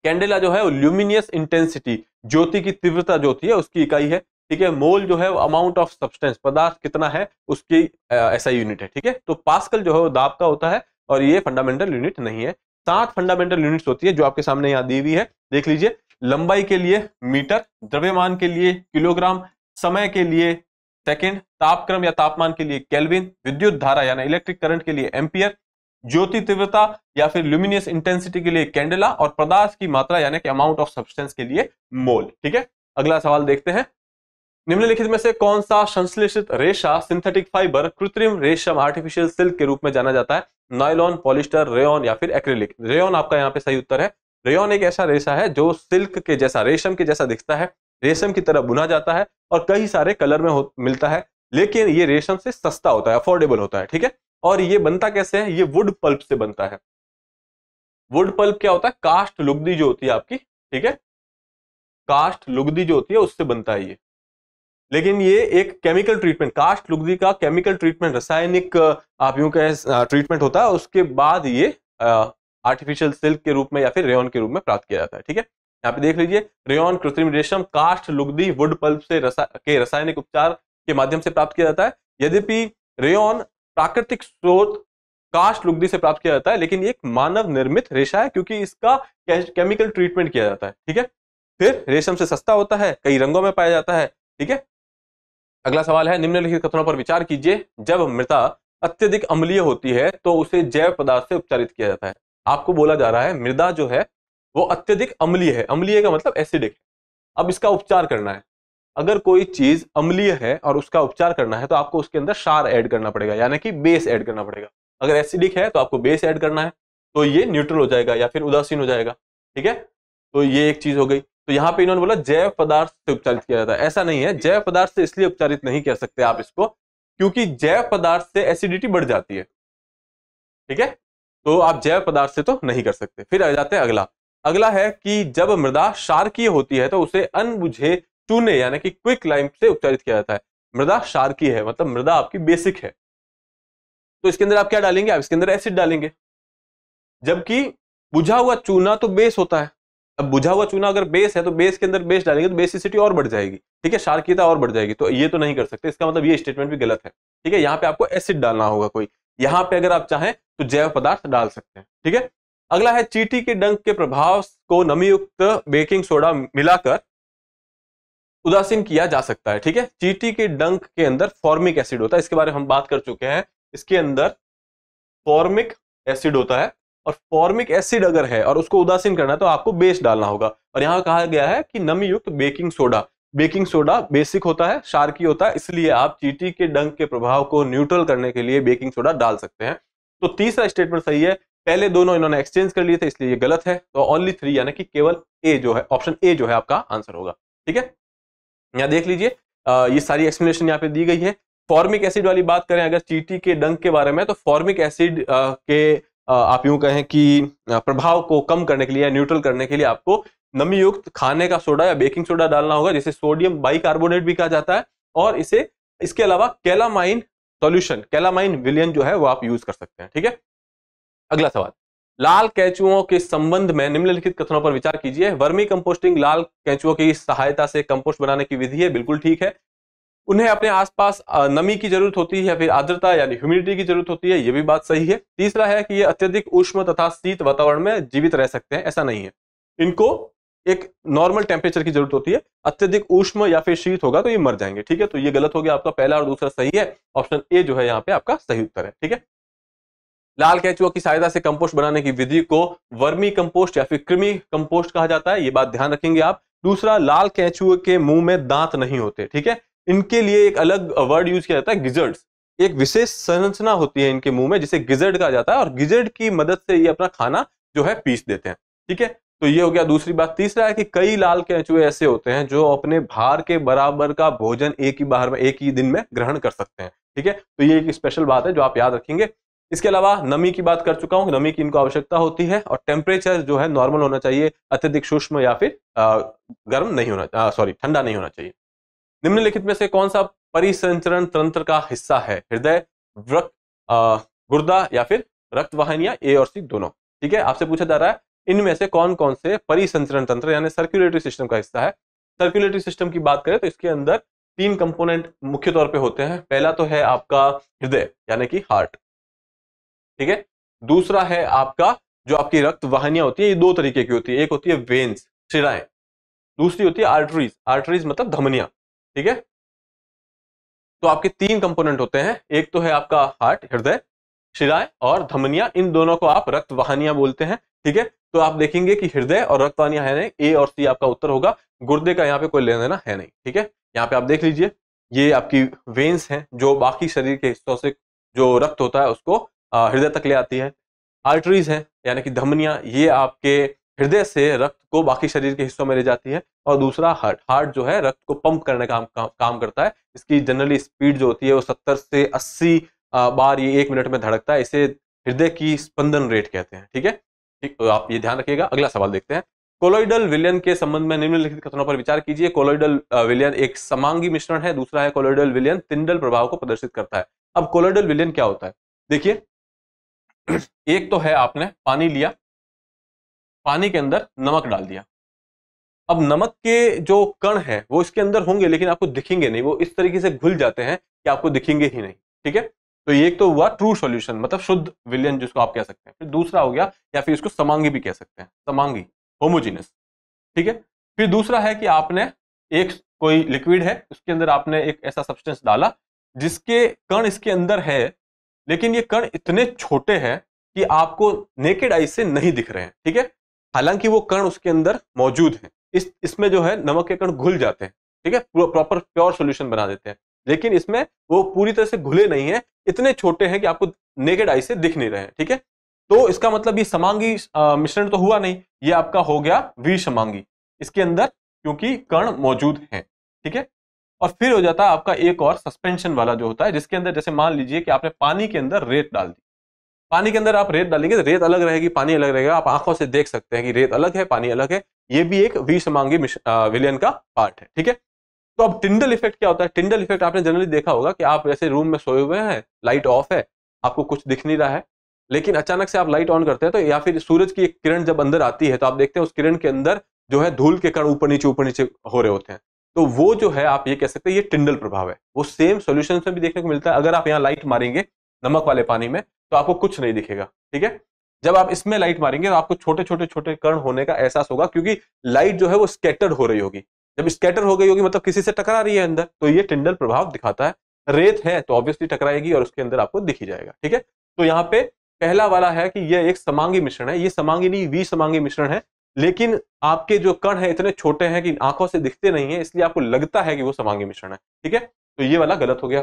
कैंडेला जो है वो ल्यूमिनियस इंटेंसिटी, ज्योति की तीव्रता जो होती है उसकी इकाई है। ठीक है, मोल जो है वो अमाउंट ऑफ सब्सटेंस, पदार्थ कितना है उसकी एसआई यूनिट है। ठीक है, तो पास्कल जो है वो दाब का होता है और ये फंडामेंटल यूनिट नहीं है। 7 फंडामेंटल यूनिट्स होती है जो आपके सामने यहाँ दी हुई है, देख लीजिए। लंबाई के लिए मीटर, द्रव्यमान के लिए किलोग्राम, समय के लिए सेकंड, तापक्रम या तापमान के लिए केल्विन, विद्युत धारा यानी इलेक्ट्रिक करंट के लिए एम्पियर, ज्योति तीव्रता या फिर ल्यूमिनियस इंटेंसिटी के लिए कैंडेला और पदार्थ की मात्रा यानी कि अमाउंट ऑफ सब्सटेंस के लिए मोल। ठीक है, अगला सवाल देखते हैं। निम्नलिखित में से कौन सा संश्लेषित रेशा, सिंथेटिक फाइबर, कृत्रिम रेशम, आर्टिफिशियल सिल्क के रूप में जाना जाता है? नायलॉन, पॉलिस्टर, रेयन या फिर एक्रिलिक? रेयन आपका यहाँ पे सही उत्तर है। रेयन एक ऐसा रेशा है जो सिल्क के जैसा, रेशम के जैसा दिखता है, रेशम की तरह बुना जाता है और कई सारे कलर में मिलता है, लेकिन ये रेशम से सस्ता होता है, अफोर्डेबल होता है। ठीक है, और ये बनता कैसे है? ये वुड पल्प से बनता है। वुड पल्प क्या होता है? कास्ट लुगदी जो होती है आपकी, ठीक है, कास्ट लुगदी जो होती है उससे बनता है ये। लेकिन ये एक केमिकल ट्रीटमेंट, कास्ट लुगदी का केमिकल ट्रीटमेंट, रासायनिक आप यूं कहें ट्रीटमेंट होता है, उसके बाद ये आर्टिफिशियल सिल्क के रूप में या फिर रेयन के रूप में प्राप्त किया जाता है। ठीक है, यहाँ पे देख लीजिए, रेयन, कृत्रिम रेशम, कास्ट लुगदी, वुड पल्प से रासायनिक उपचार के माध्यम से प्राप्त किया जाता है। यद्यपि रेयन प्राकृतिक स्रोत कास्ट लुगदी से प्राप्त किया जाता है, लेकिन ये एक मानव निर्मित रेशा है क्योंकि इसका केमिकल ट्रीटमेंट किया जाता है। ठीक है, फिर रेशम से सस्ता होता है, कई रंगों में पाया जाता है। ठीक है, अगला सवाल है, निम्नलिखित कथनों पर विचार कीजिए। जब मृदा अत्यधिक अम्लीय होती है तो उसे जैव पदार्थ से उपचारित किया जाता है। आपको बोला जा रहा है मृदा जो है वो अत्यधिक अम्लीय है, अम्लीय का मतलब एसिडिक है, अब इसका उपचार करना है। अगर कोई चीज अम्लीय है और उसका उपचार करना है तो आपको उसके अंदर क्षार ऐड करना पड़ेगा, यानी कि बेस ऐड करना पड़ेगा। अगर एसिडिक है तो आपको बेस ऐड करना है, तो ये न्यूट्रल हो जाएगा या फिर उदासीन हो जाएगा। ठीक है, तो ये एक चीज हो गई। तो यहाँ पे इन्होंने बोला जैव पदार्थ से उपचारित किया जाता है, ऐसा नहीं है। जैव पदार्थ से इसलिए उपचारित नहीं कर सकते आप इसको क्योंकि जैव पदार्थ से एसिडिटी बढ़ जाती है। ठीक है, तो आप जैव पदार्थ से तो नहीं कर सकते। फिर आ जाते हैं अगला। अगला है कि जब मृदा क्षारकीय होती है तो उसे अनबुझे चूने यानी कि क्विक लाइम से उपचारित किया जाता है। मृदा क्षारकीय है मतलब मृदा आपकी बेसिक है, तो इसके अंदर आप क्या डालेंगे? आप इसके अंदर एसिड डालेंगे, जबकि बुझा हुआ चूना तो बेस होता है। अब बुझा हुआ चूना अगर बेस है तो बेस के अंदर बेस डालेंगे तो बेसिसिटी और बढ़ जाएगी। ठीक है, क्षारकीयता और बढ़ जाएगी, तो ये तो नहीं कर सकते। इसका मतलब ये स्टेटमेंट भी गलत है। ठीक है, यहाँ पे आपको एसिड डालना होगा कोई, यहाँ पे अगर आप चाहें तो जैव पदार्थ डाल सकते हैं। ठीक है, अगला है चींटी के डंक के प्रभाव को नमीयुक्त बेकिंग सोडा मिलाकर उदासीन किया जा सकता है। ठीक है, चींटी के डंक के अंदर फॉर्मिक एसिड होता है, इसके बारे में हम बात कर चुके हैं। इसके अंदर फॉर्मिक एसिड होता है, और फॉर्मिक एसिड अगर है और उसको उदासीन करना है तो आपको बेस डालना होगा। और यहां कहा गया है कि नमी युक्त baking soda, baking soda basic होता है, क्षारकीय होता है, इसलिए आप चींटी के डंक के प्रभाव को न्यूट्रल करने के लिए बेकिंग सोडा डाल सकते हैं। तो तीसरा स्टेटमेंट सही है, पहले दोनों इन्होंने एक्सचेंज कर लिए थे इसलिए ये गलत है। तो ओनली 3 यानी कि केवल ए जो है, ऑप्शन ए जो है आपका आंसर होगा। ठीक है, यहां देख लीजिए, ये सारी एक्सप्लेनेशन यहाँ पे दी गई है। फॉर्मिक एसिड वाली बात करें अगर चींटी के डंक के बारे में, तो फॉर्मिक एसिड के आप यूं कहें कि प्रभाव को कम करने के लिए या न्यूट्रल करने के लिए आपको नमी युक्त खाने का सोडा या बेकिंग सोडा डालना होगा, जिसे सोडियम बाइकार्बोनेट भी कहा जाता है। और इसे इसके अलावा कैलामाइन सॉल्यूशन, कैलामाइन विलयन जो है वो आप यूज कर सकते हैं। ठीक है, अगला सवाल, लाल केंचुओं के संबंध में निम्नलिखित कथनों पर विचार कीजिए। वर्मी कंपोस्टिंग लाल केंचुओं की सहायता से कंपोस्ट बनाने की विधि है, बिल्कुल ठीक है। उन्हें अपने आसपास नमी की जरूरत होती है या फिर आर्द्रता यानी ह्यूमिडिटी की जरूरत होती है, यह भी बात सही है। तीसरा है कि ये अत्यधिक उष्ण तथा शीत वातावरण में जीवित रह सकते हैं, ऐसा नहीं है। इनको एक नॉर्मल टेम्परेचर की जरूरत होती है, अत्यधिक उष्ण या फिर शीत होगा तो ये मर जाएंगे। ठीक है, तो ये गलत हो गया आपका, पहला और दूसरा सही है, ऑप्शन ए जो है यहाँ पे आपका सही उत्तर है। ठीक है, लाल केंचुओं की सहायता से कंपोस्ट बनाने की विधि को वर्मी कंपोस्ट या फिर कृमि कंपोस्ट कहा जाता है, ये बात ध्यान रखेंगे आप। दूसरा, लाल केंचुए के मुंह में दांत नहीं होते। ठीक है, इनके लिए एक अलग वर्ड यूज किया जाता है, गिजर्ड्स। एक विशेष संरचना होती है इनके मुंह में जिसे गिजर्ड कहा जाता है, और गिजर्ड की मदद से ये अपना खाना जो है पीस देते हैं। ठीक है, तो ये हो गया दूसरी बात। तीसरा है कि कई लाल केंचुए ऐसे होते हैं जो अपने भार के बराबर का भोजन एक ही दिन में ग्रहण कर सकते हैं। ठीक है, तो ये एक स्पेशल बात है जो आप याद रखेंगे। इसके अलावा नमी की बात कर चुका हूं, नमी की इनको आवश्यकता होती है, और टेम्परेचर जो है नॉर्मल होना चाहिए, अत्यधिक सूक्ष्म या फिर गर्म नहीं होना, ठंडा नहीं होना चाहिए। निम्नलिखित में से कौन सा परिसंचरण तंत्र का हिस्सा है? हृदय, वृक्क, गुर्दा या फिर रक्त वाहिनियां, ए और सी दोनों। ठीक है, आपसे पूछा जा रहा है इनमें से कौन कौन से परिसंचरण तंत्र यानी सर्कुलेटरी सिस्टम का हिस्सा है। सर्कुलेटरी सिस्टम की बात करें तो इसके अंदर 3 कंपोनेंट मुख्य तौर पे होते हैं। पहला तो है आपका हृदय यानी कि हार्ट। ठीक है, दूसरा है आपका जो आपकी रक्त वाहिनियां होती है, ये 2 तरीके की होती है, एक होती है वेन्स, शिराएं, दूसरी होती है आर्टरीज, आर्टरीज मतलब धमनियां। ठीक है, तो आपके 3 कंपोनेंट होते हैं, एक तो है आपका हार्ट, हृदय, शिराएं और धमनियां, इन दोनों को आप रक्त वाहिनियां बोलते हैं। ठीक है, तो आप देखेंगे कि हृदय और रक्त वाहिनियां है नहीं, ए और सी आपका उत्तर होगा। गुर्दे का यहाँ पे कोई लेना देना है नहीं। ठीक है, यहाँ पे आप देख लीजिए, ये आपकी वेन्स हैं जो बाकी शरीर के हिस्सों से जो रक्त होता है उसको हृदय तक ले आती है। आर्टरीज हैं यानी कि धमनियां, ये आपके हृदय से रक्त को बाकी शरीर के हिस्सों में ले जाती है। और दूसरा हार्ट, हार्ट जो है रक्त को पंप करने का काम करता है। इसकी जनरली स्पीड जो होती है वो 70 से 80 बार ये 1 मिनट में धड़कता है, इसे हृदय की स्पंदन रेट कहते हैं। ठीक है, ठीक, तो आप ये ध्यान रखिएगा। अगला सवाल देखते हैं, कोलोइडल विलयन के संबंध में निम्नलिखित कथनों पर विचार कीजिए। कोलोइडल विलयन एक समांगी मिश्रण है, दूसरा है कोलोइडल विलयन टिंडल प्रभाव को प्रदर्शित करता है। अब कोलोइडल विलयन क्या होता है, देखिए, एक तो है आपने पानी लिया, पानी के अंदर नमक डाल दिया। अब नमक के जो कण हैं वो इसके अंदर होंगे लेकिन आपको दिखेंगे नहीं, वो इस तरीके से घुल जाते हैं कि आपको दिखेंगे ही नहीं। ठीक है, तो ये एक तो हुआ ट्रू सॉल्यूशन मतलब शुद्ध विलयन जिसको आप कह सकते हैं। फिर दूसरा हो गया, या फिर इसको समांगी भी कह सकते हैं, समांगी, होमोजीनस। ठीक है, फिर दूसरा है कि आपने एक कोई लिक्विड है उसके अंदर आपने एक ऐसा सब्सटेंस डाला जिसके कण इसके अंदर है, लेकिन ये कण इतने छोटे हैं कि आपको नेकेड आई से नहीं दिख रहे हैं। ठीक है, हालांकि वो कण उसके अंदर मौजूद हैं, इसमें जो है नमक के कण घुल जाते हैं। ठीक है, प्रॉपर प्योर सॉल्यूशन बना देते हैं, लेकिन इसमें वो पूरी तरह से घुले नहीं है, इतने छोटे हैं कि आपको नेकेड आई से दिख नहीं रहे हैं। ठीक है, तो इसका मतलब ये समांगी मिश्रण तो हुआ नहीं, ये आपका हो गया विषमांगी, इसके अंदर क्योंकि कण मौजूद हैं। ठीक है, और फिर हो जाता है आपका एक और सस्पेंशन वाला जो होता है, जिसके अंदर जैसे मान लीजिए कि आपने पानी के अंदर रेत डाल दी, पानी के अंदर आप रेत डालेंगे तो रेत अलग रहेगी, पानी अलग रहेगा, आप आंखों से देख सकते हैं कि रेत अलग है, पानी अलग है, ये भी एक विषमांगी विलयन का पार्ट है। ठीक है, तो अब टिंडल इफेक्ट क्या होता है? टिंडल इफेक्ट आपने जनरली देखा होगा कि आप ऐसे रूम में सोए हुए हैं, लाइट ऑफ है, आपको कुछ दिख नहीं रहा है, लेकिन अचानक से आप लाइट ऑन करते हैं तो, या फिर सूरज की एक किरण जब अंदर आती है तो आप देखते हैं उस किरण के अंदर जो है धूल के कण ऊपर नीचे हो रहे होते हैं, तो वो जो है आप ये कह सकते हैं ये टिंडल प्रभाव है। वो सेम सॉल्यूशन में भी देखने को मिलता है। अगर आप यहाँ लाइट मारेंगे नमक वाले पानी में तो आपको कुछ नहीं दिखेगा। ठीक है, जब आप इसमें लाइट मारेंगे तो आपको छोटे छोटे कण होने का एहसास होगा, क्योंकि लाइट जो है वो स्कैटर्ड हो रही होगी, जब स्कैटर हो गई होगी मतलब किसी से टकरा रही है अंदर, तो ये टिंडल प्रभाव दिखाता है। रेत है तो ऑब्वियसली टकराएगी और उसके अंदर आपको दिख ही जाएगा। ठीक है, तो यहाँ पे पहला वाला है कि यह एक समांगी मिश्रण है, ये समांगी नहीं विसमांगी मिश्रण है, लेकिन आपके जो कण है इतने छोटे हैं कि आंखों से दिखते नहीं है, इसलिए आपको लगता है कि वो समांगी मिश्रण है। ठीक है, तो ये वाला गलत हो गया।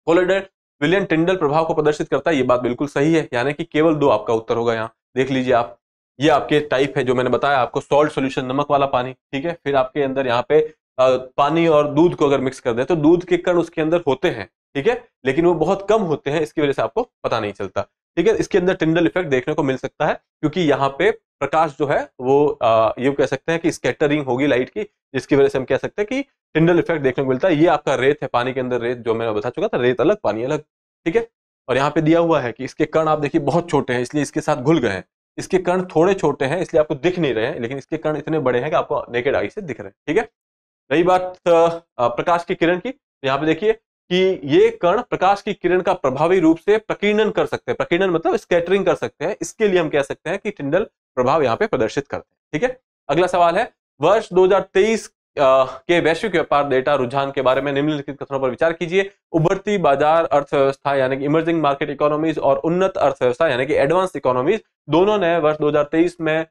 कोलाइडर विलियन टिंडल प्रभाव को प्रदर्शित करता है, ये बात बिल्कुल सही है, यानी कि केवल 2 आपका उत्तर होगा। यहाँ देख लीजिए आप, ये आपके टाइप है जो मैंने बताया आपको, सॉल्ट सॉल्यूशन, नमक वाला पानी। ठीक है, फिर आपके अंदर यहाँ पे पानी और दूध को अगर मिक्स कर दे तो दूध के कण उसके अंदर होते हैं। ठीक है, लेकिन वो बहुत कम होते हैं, इसकी वजह से आपको पता नहीं चलता। ठीक है, इसके अंदर टिंडल इफेक्ट देखने को मिल सकता है, क्योंकि यहाँ पे प्रकाश जो है वो ये कह सकते हैं कि स्कैटरिंग होगी लाइट की, जिसकी वजह से हम कह सकते हैं कि टिंडल इफेक्ट देखने को मिलता है। ये आपका रेत है, पानी के अंदर रेत, जो मैंने बता चुका था, रेत अलग पानी अलग। ठीक है, और यहाँ पे दिया हुआ है कि इसके कण आप देखिए बहुत छोटे हैं, इसलिए इसके साथ घुल गए हैं। इसके कण थोड़े छोटे हैं इसलिए आपको दिख नहीं रहे हैं, लेकिन इसके कण इतने बड़े हैं कि आपको नेकेड आई से दिख रहे हैं। ठीक है, रही बात प्रकाश की किरण की, तो यहाँ पे देखिए कि ये कण प्रकाश की किरण का प्रभावी रूप से प्रकीर्णन कर सकते हैं। प्रकीर्णन मतलब स्कैटरिंग कर सकते हैं, इसके लिए हम कह सकते हैं कि टिंडल प्रभाव यहाँ पे प्रदर्शित करते हैं। ठीक है, अगला सवाल है, वर्ष 2023 के वैश्विक व्यापार डेटा रुझान के बारे में निम्नलिखित कथनों पर विचार कीजिए। उभरती बाजार अर्थव्यवस्था यानी कि इमर्जिंग मार्केट इकोनॉमीज और उन्नत अर्थव्यवस्था यानी कि एडवांस इकोनॉमीज, दोनों ने वर्ष 2023 में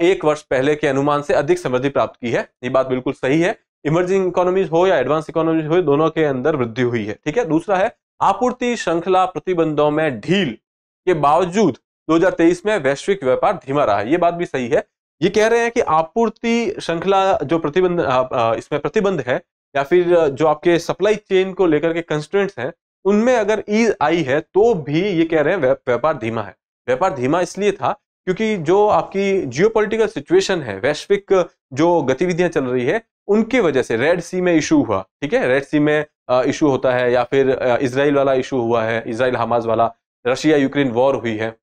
एक वर्ष पहले के अनुमान से अधिक समृद्धि प्राप्त की है। ये बात बिल्कुल सही है। इमर्जिंग इकोनॉमीज हो या एडवांस इकोनॉमीज हो, दोनों के अंदर वृद्धि हुई है। ठीक है, दूसरा है, आपूर्ति श्रृंखला प्रतिबंधों में ढील के बावजूद 2023 में वैश्विक व्यापार धीमा रहा है। ये बात भी सही है। ये कह रहे हैं कि आपूर्ति श्रृंखला जो प्रतिबंध इसमें प्रतिबंध है, या फिर जो आपके सप्लाई चेन को लेकर के कंस्ट्रेंट्स हैं, उनमें अगर ईज आई है तो भी ये कह रहे हैं व्यापार धीमा है। व्यापार धीमा इसलिए था क्योंकि जो आपकी जियोपॉलिटिकल सिचुएशन है, वैश्विक जो गतिविधियां चल रही है, उनकी वजह से रेड सी में इशू हुआ। ठीक है, रेड सी में इशू होता है, या फिर इजराइल वाला इशू हुआ है, इजराइल हमास वाला, रशिया यूक्रेन वॉर हुई है,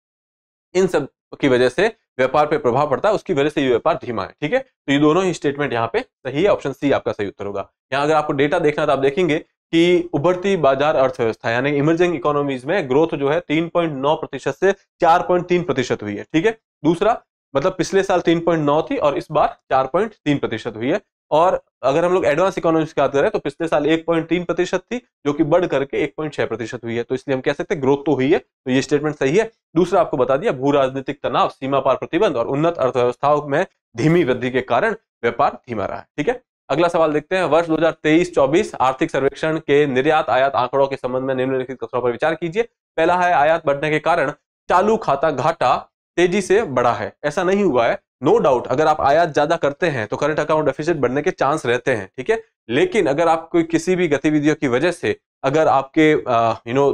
इन सब की वजह से व्यापार पे प्रभाव पड़ता है, उसकी वजह से ये व्यापार धीमा है। ठीक है, तो ये दोनों ही स्टेटमेंट यहाँ पे सही है, ऑप्शन सी आपका सही उत्तर होगा। यहाँ अगर आपको डेटा देखना तो आप देखेंगे कि उभरती बाजार अर्थव्यवस्था यानी इमर्जिंग इकोनॉमीज में ग्रोथ जो है 3.9% से 4.3% हुई है। ठीक है, दूसरा मतलब पिछले साल 3.9 थी और इस बार 4.3% हुई है। और अगर हम लोग एडवांस इकोनॉमीज की बात करें तो पिछले साल 1.3% थी, जो कि बढ़ करके 1.6% हुई है। तो इसलिए हम कह सकते हैं ग्रोथ तो हुई है, तो ये स्टेटमेंट सही है। दूसरा आपको बता दिया, भू राजनीतिक तनाव, सीमा पार प्रतिबंध और उन्नत अर्थव्यवस्थाओं में धीमी वृद्धि के कारण व्यापार धीमा रहा है। ठीक है, अगला सवाल देखते हैं, वर्ष 2023-24 आर्थिक सर्वेक्षण के निर्यात आयात आंकड़ों के संबंध में निम्नलिखित कथनों पर विचार कीजिए। पहला है, आयात बढ़ने के कारण चालू खाता घाटा तेजी से बढ़ा है। ऐसा नहीं हुआ है, नो डाउट, अगर आप आयात ज्यादा करते हैं तो करंट अकाउंट डेफिसिट बढ़ने के चांस रहते हैं। ठीक है, लेकिन अगर आप कोई किसी भी गतिविधियों की वजह से अगर आपके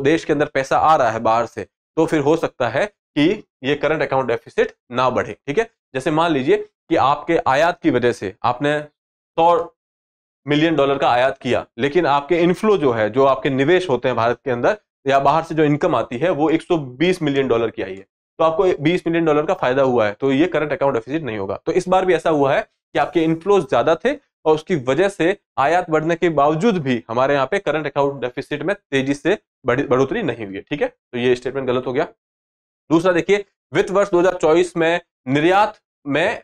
देश के अंदर पैसा आ रहा है बाहर से, तो फिर हो सकता है कि ये करंट अकाउंट डेफिसिट ना बढ़े। ठीक है, जैसे मान लीजिए कि आपके आयात की वजह से आपने $100 मिलियन का आयात किया, लेकिन आपके इनफ्लो जो है, जो आपके निवेश होते हैं भारत के अंदर या बाहर से जो इनकम आती है, वो $120 मिलियन की आई है, तो आपको $20 मिलियन का फायदा हुआ है, तो ये करंट अकाउंट डेफिसिट नहीं होगा। तो इस बार भी ऐसा हुआ है कि आपके इनफ्लोज ज्यादा थे और उसकी वजह से आयात बढ़ने के बावजूद भी हमारे यहाँ पे करंट अकाउंट डेफिसिट में तेजी से बढ़ोतरी नहीं हुई है। ठीक है, तो ये स्टेटमेंट गलत हो गया। दूसरा देखिए, वित्त वर्ष 2024 में निर्यात में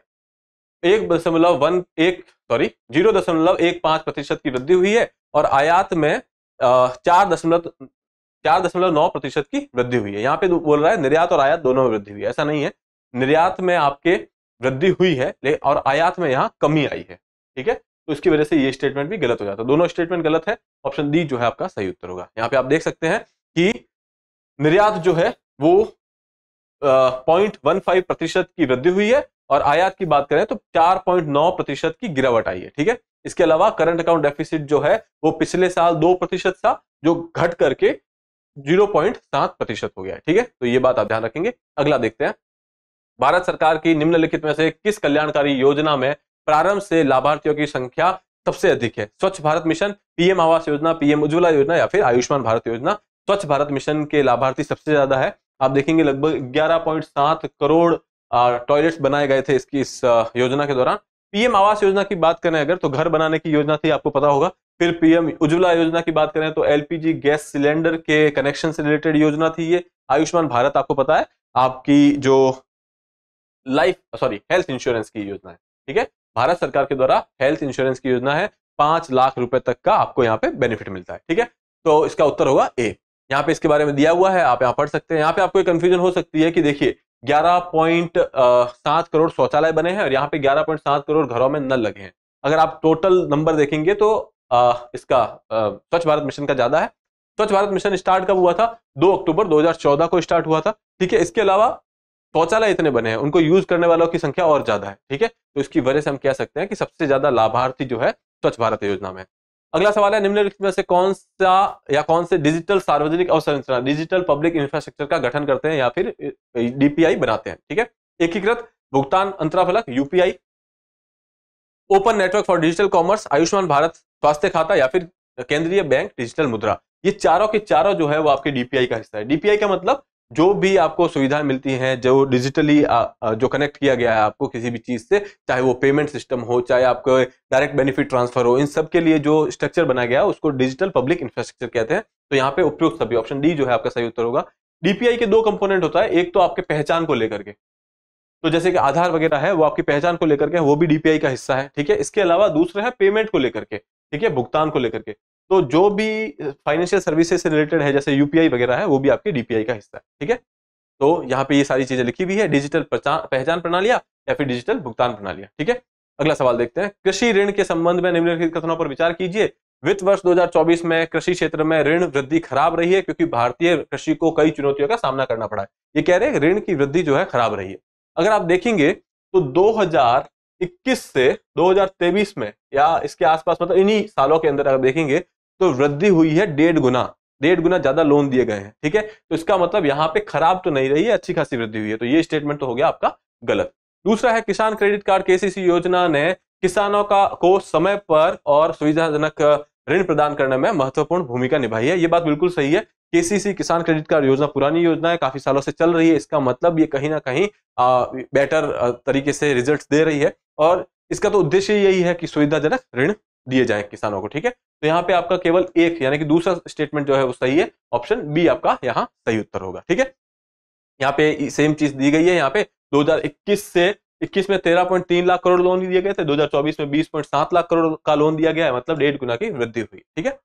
0.15% की वृद्धि हुई है और आयात में 4.9% की वृद्धि हुई है। यहाँ पे बोल रहा है निर्यात और आयात दोनों में वृद्धि हुई है, ऐसा नहीं है। निर्यात में आपके वृद्धि हुई है और आयात में यहाँ कमी आई है। ठीक है, तो इसकी वजह से ये स्टेटमेंट भी गलत हो जाता है। दोनों स्टेटमेंट गलत है, ऑप्शन डी जो है आपका सही उत्तर होगा। यहाँ पे आप देख सकते हैं कि निर्यात जो है वो 0.15% की वृद्धि हुई है और आयात की बात करें तो 4.9% की गिरावट आई है। ठीक है, इसके अलावा करंट अकाउंट डेफिसिट जो है वो पिछले साल 2% था, जो घट करके 0.7% हो गया है। ठीक है, तो ये बात आप ध्यान रखेंगे। अगला देखते हैं, भारत सरकार की निम्नलिखित में से किस कल्याणकारी योजना में प्रारंभ से लाभार्थियों की संख्या सबसे अधिक है? स्वच्छ Bharat mission, PM Awas Yojana, PM Ujjwala योजना या फिर आयुष्मान भारत योजना। स्वच्छ भारत मिशन के लाभार्थी सबसे ज्यादा है, आप देखेंगे लगभग 11.7 करोड़ टॉयलेट्स बनाए गए थे इस योजना के दौरान। पीएम आवास योजना की बात करें अगर, तो घर बनाने की योजना थी, आपको पता होगा। फिर पीएम उज्ज्वला योजना की बात करें तो एलपीजी गैस सिलेंडर के कनेक्शन से रिलेटेड योजना थी ये। आयुष्मान भारत आपको पता है आपकी जो हेल्थ इंश्योरेंस की योजना है। ठीक है, भारत सरकार के द्वारा हेल्थ इंश्योरेंस की योजना है, 5 लाख रुपए तक का आपको यहाँ पे बेनिफिट मिलता है। ठीक है, तो इसका उत्तर होगा ए। यहाँ पे इसके बारे में दिया हुआ है, आप यहाँ पढ़ सकते हैं। यहाँ पे आपको एक कंफ्यूजन हो सकती है कि देखिए 11.7 करोड़ शौचालय बने हैं और यहाँ पे 11.7 करोड़ घरों में नल लगे हैं। अगर आप टोटल नंबर देखेंगे तो इसका स्वच्छ भारत मिशन का ज्यादा है। स्वच्छ भारत मिशन स्टार्ट कब हुआ था? 2 अक्टूबर 2014 को स्टार्ट हुआ था। ठीक है, इसके अलावा शौचालय इतने बने हैं, उनको यूज करने वालों की संख्या और ज्यादा है। ठीक है, तो इसकी वजह से हम कह सकते हैं कि सबसे ज्यादा लाभार्थी जो है स्वच्छ भारत योजना में। अगला सवाल है, निम्नलिखित में से कौन से डिजिटल सार्वजनिक अवसंरचना, डिजिटल पब्लिक इंफ्रास्ट्रक्चर का गठन करते हैं या फिर डीपीआई बनाते हैं? ठीक है, एकीकृत भुगतान अंतराफलक UPI, open network for digital commerce, Ayushman Bharat स्वास्थ्य खाता या फिर केंद्रीय बैंक डिजिटल मुद्रा। ये चारों के चारों जो है वो आपके डीपीआई का हिस्सा है। डीपीआई का मतलब जो भी आपको सुविधाएं मिलती हैं, जो डिजिटली जो कनेक्ट किया गया है आपको किसी भी चीज से, चाहे वो पेमेंट सिस्टम हो, चाहे आपको डायरेक्ट बेनिफिट ट्रांसफर हो, इन सब के लिए जो स्ट्रक्चर बनाया गया है उसको डिजिटल पब्लिक इंफ्रास्ट्रक्चर कहते हैं। तो यहाँ पे उपयुक्त सभी, ऑप्शन डी जो है आपका सही उत्तर होगा। डीपीआई के 2 कंपोनेंट होता है, एक तो आपके पहचान को लेकर के, तो जैसे कि आधार वगैरह है वो आपकी पहचान को लेकर के, वो भी डीपीआई का हिस्सा है। ठीक है, इसके अलावा दूसरा है पेमेंट को लेकर के, ठीक है, भुगतान को लेकर के। तो जो भी फाइनेंशियल सर्विसेज से रिलेटेड है जैसे यूपीआई वगैरह है, वो भी आपके डीपीआई का हिस्सा है। ठीक है, तो यहाँ पे ये सारी चीजें लिखी हुई है, डिजिटल पहचान प्रणालियां या फिर डिजिटल भुगतान प्रणालियां। ठीक है, अगला सवाल देखते हैं, कृषि ऋण के संबंध में निम्नलिखित कथनों पर विचार कीजिए। वित्त वर्ष 2024 में कृषि क्षेत्र में ऋण वृद्धि खराब रही है क्योंकि भारतीय कृषि को कई चुनौतियों का सामना करना पड़ा है। ये कह रहे हैं ऋण की वृद्धि जो है खराब रही है। अगर आप देखेंगे तो 2021 से 2023 में या इसके आसपास, मतलब इन्हीं सालों के अंदर अगर देखेंगे तो वृद्धि हुई है 1.5 गुना ज्यादा लोन दिए गए हैं। ठीक है, तो इसका मतलब यहाँ पे खराब तो नहीं रही है, अच्छी खासी वृद्धि हुई है। तो ये स्टेटमेंट तो हो गया आपका गलत। दूसरा है, किसान क्रेडिट कार्ड केसीसी योजना ने किसानों को समय पर और सुविधाजनक ऋण प्रदान करने में महत्वपूर्ण भूमिका निभाई है। ये बात बिल्कुल सही है। केसीसी किसान क्रेडिट कार्ड योजना पुरानी योजना है, काफी सालों से चल रही है। इसका मतलब ये कहीं ना कहीं बेटर तरीके से रिजल्ट्स दे रही है और इसका तो उद्देश्य यही है कि सुविधाजनक ऋण दिए जाए किसानों को। ठीक है, तो यहाँ पे आपका केवल एक यानी कि दूसरा स्टेटमेंट जो है वो सही है, ऑप्शन बी आपका यहाँ सही उत्तर होगा। ठीक है, यहाँ पे सेम चीज दी गई है। यहाँ पे 2021 में 13.3 लाख करोड़ लोन दिए गए थे, 2024 में 20.7 लाख करोड़ का लोन दिया गया है, मतलब 1.5 गुना की वृद्धि हुई। ठीक है,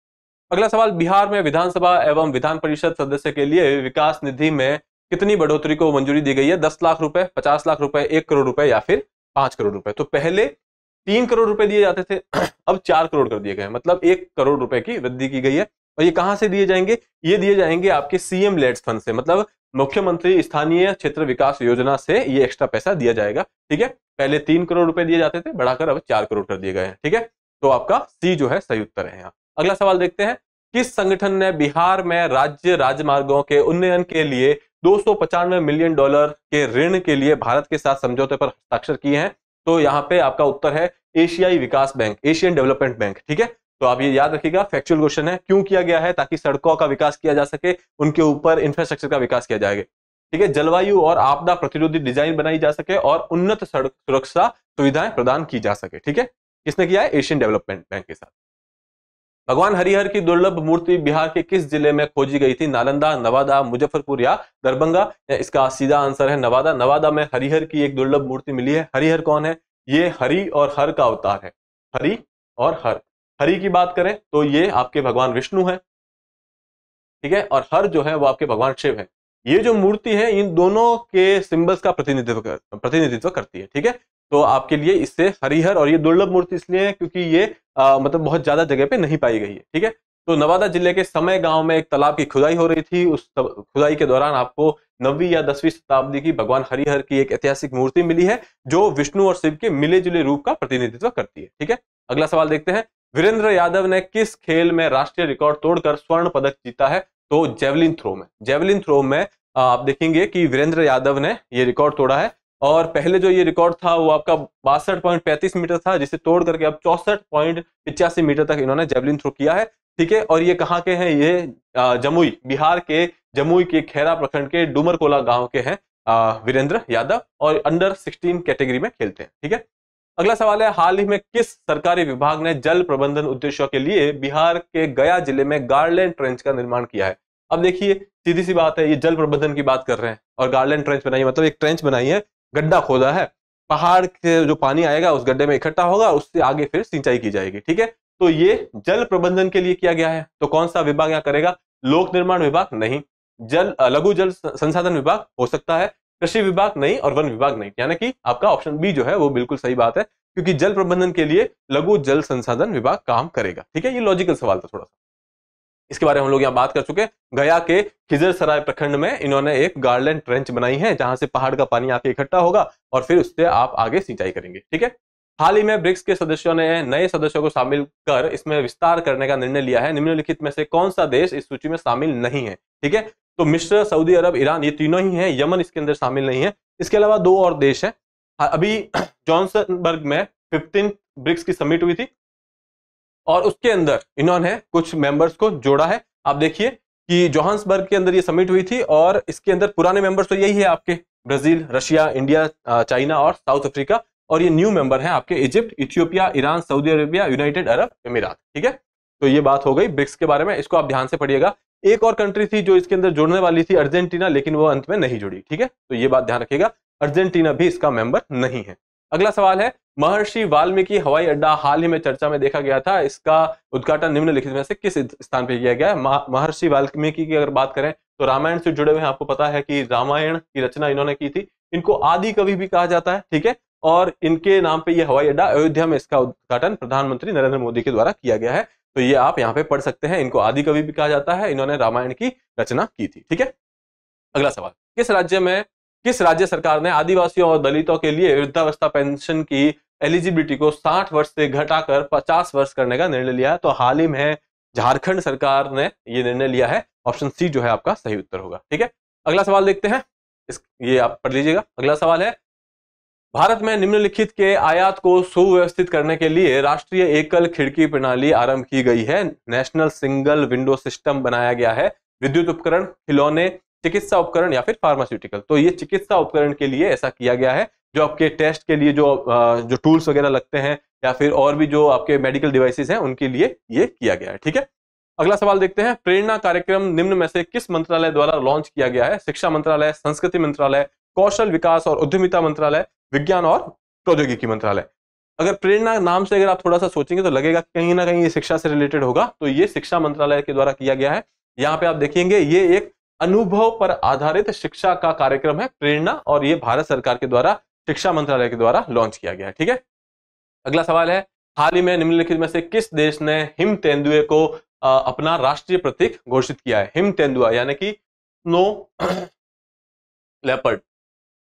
अगला सवाल, बिहार में विधानसभा एवं विधान परिषद सदस्य के लिए विकास निधि में कितनी बढ़ोतरी को मंजूरी दी गई है? 10 लाख रुपए, 50 लाख रुपए, 1 करोड़ रुपए या फिर 5 करोड़ रुपए? तो पहले 3 करोड़ रुपए दिए जाते थे, अब 4 करोड़ कर दिए गए, मतलब 1 करोड़ रुपए की वृद्धि की गई है। और ये कहां से दिए जाएंगे? ये दिए जाएंगे आपके सीएम लेड्स फंड से, मतलब मुख्यमंत्री स्थानीय क्षेत्र विकास योजना से ये एक्स्ट्रा पैसा दिया जाएगा। ठीक है, पहले 3 करोड़ रुपए दिए जाते थे, बढ़ाकर अब 4 करोड़ कर दिए गए हैं। ठीक है, तो आपका सी जो है सही उत्तर है यहाँ। अगला सवाल देखते हैं, किस संगठन ने बिहार में राज्य राजमार्गों के उन्नयन के लिए 295 मिलियन डॉलर के ऋण के लिए भारत के साथ समझौते पर हस्ताक्षर किए हैं? तो यहाँ पे आपका उत्तर है एशियाई विकास बैंक, एशियन डेवलपमेंट बैंक। ठीक है, तो आप ये याद रखिएगा, फैक्चुअल क्वेश्चन है। क्यों किया गया है? ताकि सड़कों का विकास किया जा सके, उनके ऊपर इंफ्रास्ट्रक्चर का विकास किया जाएगा। ठीक है, जलवायु और आपदा प्रतिरोधी डिजाइन बनाई जा सके और उन्नत सड़क सुरक्षा सुविधाएं प्रदान की जा सके। ठीक है, किसने किया है? एशियन डेवलपमेंट बैंक के साथ। भगवान हरिहर की दुर्लभ मूर्ति बिहार के किस जिले में खोजी गई थी? नालंदा, नवादा, मुजफ्फरपुर या दरभंगा? इसका सीधा आंसर है नवादा। नवादा में हरिहर की एक दुर्लभ मूर्ति मिली है। हरिहर कौन है? ये हरि और हर का अवतार है। हरि और हर, हरि की बात करें तो ये आपके भगवान विष्णु है। ठीक है, और हर जो है वो आपके भगवान शिव है। ये जो मूर्ति है इन दोनों के सिंबल्स का प्रतिनिधित्व करती है। ठीक है, तो आपके लिए इससे हरिहर, और ये दुर्लभ मूर्ति इसलिए है क्योंकि ये मतलब बहुत ज्यादा जगह पे नहीं पाई गई है। ठीक है, तो नवादा जिले के समय गांव में एक तालाब की खुदाई हो रही थी। उस खुदाई के दौरान आपको 9वीं या 10वीं शताब्दी की भगवान हरिहर की एक ऐतिहासिक मूर्ति मिली है जो विष्णु और शिव के मिले जुले रूप का प्रतिनिधित्व करती है। ठीक है, अगला सवाल देखते हैं, वीरेंद्र यादव ने किस खेल में राष्ट्रीय रिकॉर्ड तोड़कर स्वर्ण पदक जीता है? तो जेवलिन थ्रो में। जेवलिन थ्रो में आप देखेंगे कि वीरेंद्र यादव ने ये रिकॉर्ड तोड़ा है, और पहले जो ये रिकॉर्ड था वो आपका 62.35 मीटर था, जिसे तोड़ करके अब 64.85 मीटर तक इन्होंने जेवलिन थ्रो किया है। ठीक है, और ये कहाँ के हैं? ये जमुई, बिहार के जमुई के खैरा प्रखंड के डूमरकोला गांव के हैं वीरेंद्र यादव, और अंडर 16 कैटेगरी में खेलते हैं। ठीक है, अगला सवाल है, हाल ही में किस सरकारी विभाग ने जल प्रबंधन उद्देश्यों के लिए बिहार के गया जिले में गार्डलैंड ट्रेंच का निर्माण किया है? अब देखिए, सीधी सी बात है, ये जल प्रबंधन की बात कर रहे हैं और गार्डलैंड ट्रेंच बनाई, मतलब एक ट्रेंच बनाई है, गड्ढा खोदा है पहाड़ के जो पानी आएगा उस गड्ढे में इकट्ठा होगा, उससे आगे फिर सिंचाई की जाएगी। ठीक है, तो ये जल प्रबंधन के लिए किया गया है। तो कौन सा विभाग यहाँ करेगा? लोक निर्माण विभाग नहीं, लघु जल संसाधन विभाग हो सकता है, कृषि विभाग नहीं, और वन विभाग नहीं। यानी कि आपका ऑप्शन बी जो है वो बिल्कुल सही बात है, क्योंकि जल प्रबंधन के लिए लघु जल संसाधन विभाग काम करेगा। ठीक है, ये लॉजिकल सवाल था थोड़ा सा, इसके बारे में हम लोग यहाँ बात कर चुके हैं। गया के खिजरसराय प्रखंड में इन्होंने एक गार्डन ट्रेंच बनाई है, जहां से पहाड़ का पानी आके इकट्ठा होगा और फिर उससे आप आगे सिंचाई करेंगे। ठीक है, हाल ही में ब्रिक्स के सदस्यों ने नए सदस्यों को शामिल कर इसमें विस्तार करने का निर्णय लिया है। निम्नलिखित में से कौन सा देश इस सूची में शामिल नहीं है? ठीक है, तो मिस्र, सऊदी अरब, ईरान, ये तीनों ही हैं। यमन इसके अंदर शामिल नहीं है। इसके अलावा 2 और देश हैं। अभी जॉन्सनबर्ग में 15 ब्रिक्स की समिट हुई थी और उसके अंदर इन्होंने कुछ मेंबर्स को जोड़ा है। आप देखिए कि जोहान्सबर्ग के अंदर ये समिट हुई थी और इसके अंदर पुराने मेंबर्स तो यही है आपके, ब्राजील, रशिया, इंडिया, चाइना और साउथ अफ्रीका, और ये न्यू मेंबर हैं आपके Egypt, Ethiopia, Iran, Saudi Arabia, United Arab अमीरात। ठीक है, तो ये बात हो गई ब्रिक्स के बारे में, इसको आप ध्यान से पढ़िएगा। एक और कंट्री थी जो इसके अंदर जुड़ने वाली थी, अर्जेंटीना, लेकिन वो अंत में नहीं जुड़ी। ठीक है, तो ये बात ध्यान रखिएगा, अर्जेंटीना भी इसका मेंबर नहीं है। अगला सवाल है, महर्षि वाल्मीकि हवाई अड्डा हाल ही में चर्चा में देखा गया था, इसका उद्घाटन निम्नलिखित में से किस स्थान पर किया गया है? महर्षि वाल्मीकि की अगर बात करें तो रामायण से जुड़े हुए हैं। आपको पता है कि रामायण की रचना इन्होंने की थी। इनको आदि कवि भी कहा जाता है। ठीक है, और इनके नाम पे ये हवाई अड्डा, अयोध्या में इसका उद्घाटन प्रधानमंत्री नरेंद्र मोदी के द्वारा किया गया है। तो ये आप यहाँ पे पढ़ सकते हैं, इनको आदि कवि भी कहा जाता है, इन्होंने रामायण की रचना की थी। ठीक है, अगला सवाल, किस राज्य सरकार ने आदिवासियों और दलितों के लिए वृद्धावस्था पेंशन की एलिजिबिलिटी को 60 वर्ष से घटाकर 50 वर्ष करने का निर्णय लिया है? तो हाल ही में झारखंड सरकार ने यह निर्णय लिया है। ऑप्शन सी जो है आपका सही उत्तर होगा। ठीक है, अगला सवाल देखते हैं, ये आप पढ़ लीजिएगा। अगला सवाल है, भारत में निम्नलिखित के आयात को सुव्यवस्थित करने के लिए राष्ट्रीय एकल खिड़की प्रणाली आरंभ की गई है। नेशनल सिंगल विंडो सिस्टम बनाया गया है। विद्युत उपकरण, खिलौने, चिकित्सा उपकरण या फिर फार्मास्यूटिकल। तो ये चिकित्सा उपकरण के लिए ऐसा किया गया है, जो आपके टेस्ट के लिए जो टूल्स वगैरह लगते हैं या फिर और भी जो आपके मेडिकल डिवाइसेस हैं उनके लिए ये किया गया है। ठीक है, अगला सवाल देखते हैं, प्रेरणा कार्यक्रम निम्न में से किस मंत्रालय द्वारा लॉन्च किया गया है? शिक्षा मंत्रालय, संस्कृति मंत्रालय, कौशल विकास और उद्यमिता मंत्रालय, विज्ञान और प्रौद्योगिकी मंत्रालय। अगर प्रेरणा नाम से अगर आप थोड़ा सा सोचेंगे तो लगेगा कहीं ना कहीं ये शिक्षा से रिलेटेड होगा, तो ये शिक्षा मंत्रालय के द्वारा किया गया है। यहाँ पे आप देखेंगे ये एक अनुभव पर आधारित शिक्षा का कार्यक्रम है प्रेरणा, और ये भारत सरकार के द्वारा शिक्षा मंत्रालय के द्वारा लॉन्च किया गया है। ठीक है, अगला सवाल है, हाल ही में निम्नलिखित में से किस देश ने हिम तेंदुए को अपना राष्ट्रीय प्रतीक घोषित किया है? हिम तेंदुआ यानी कि स्नो लेपर्ड।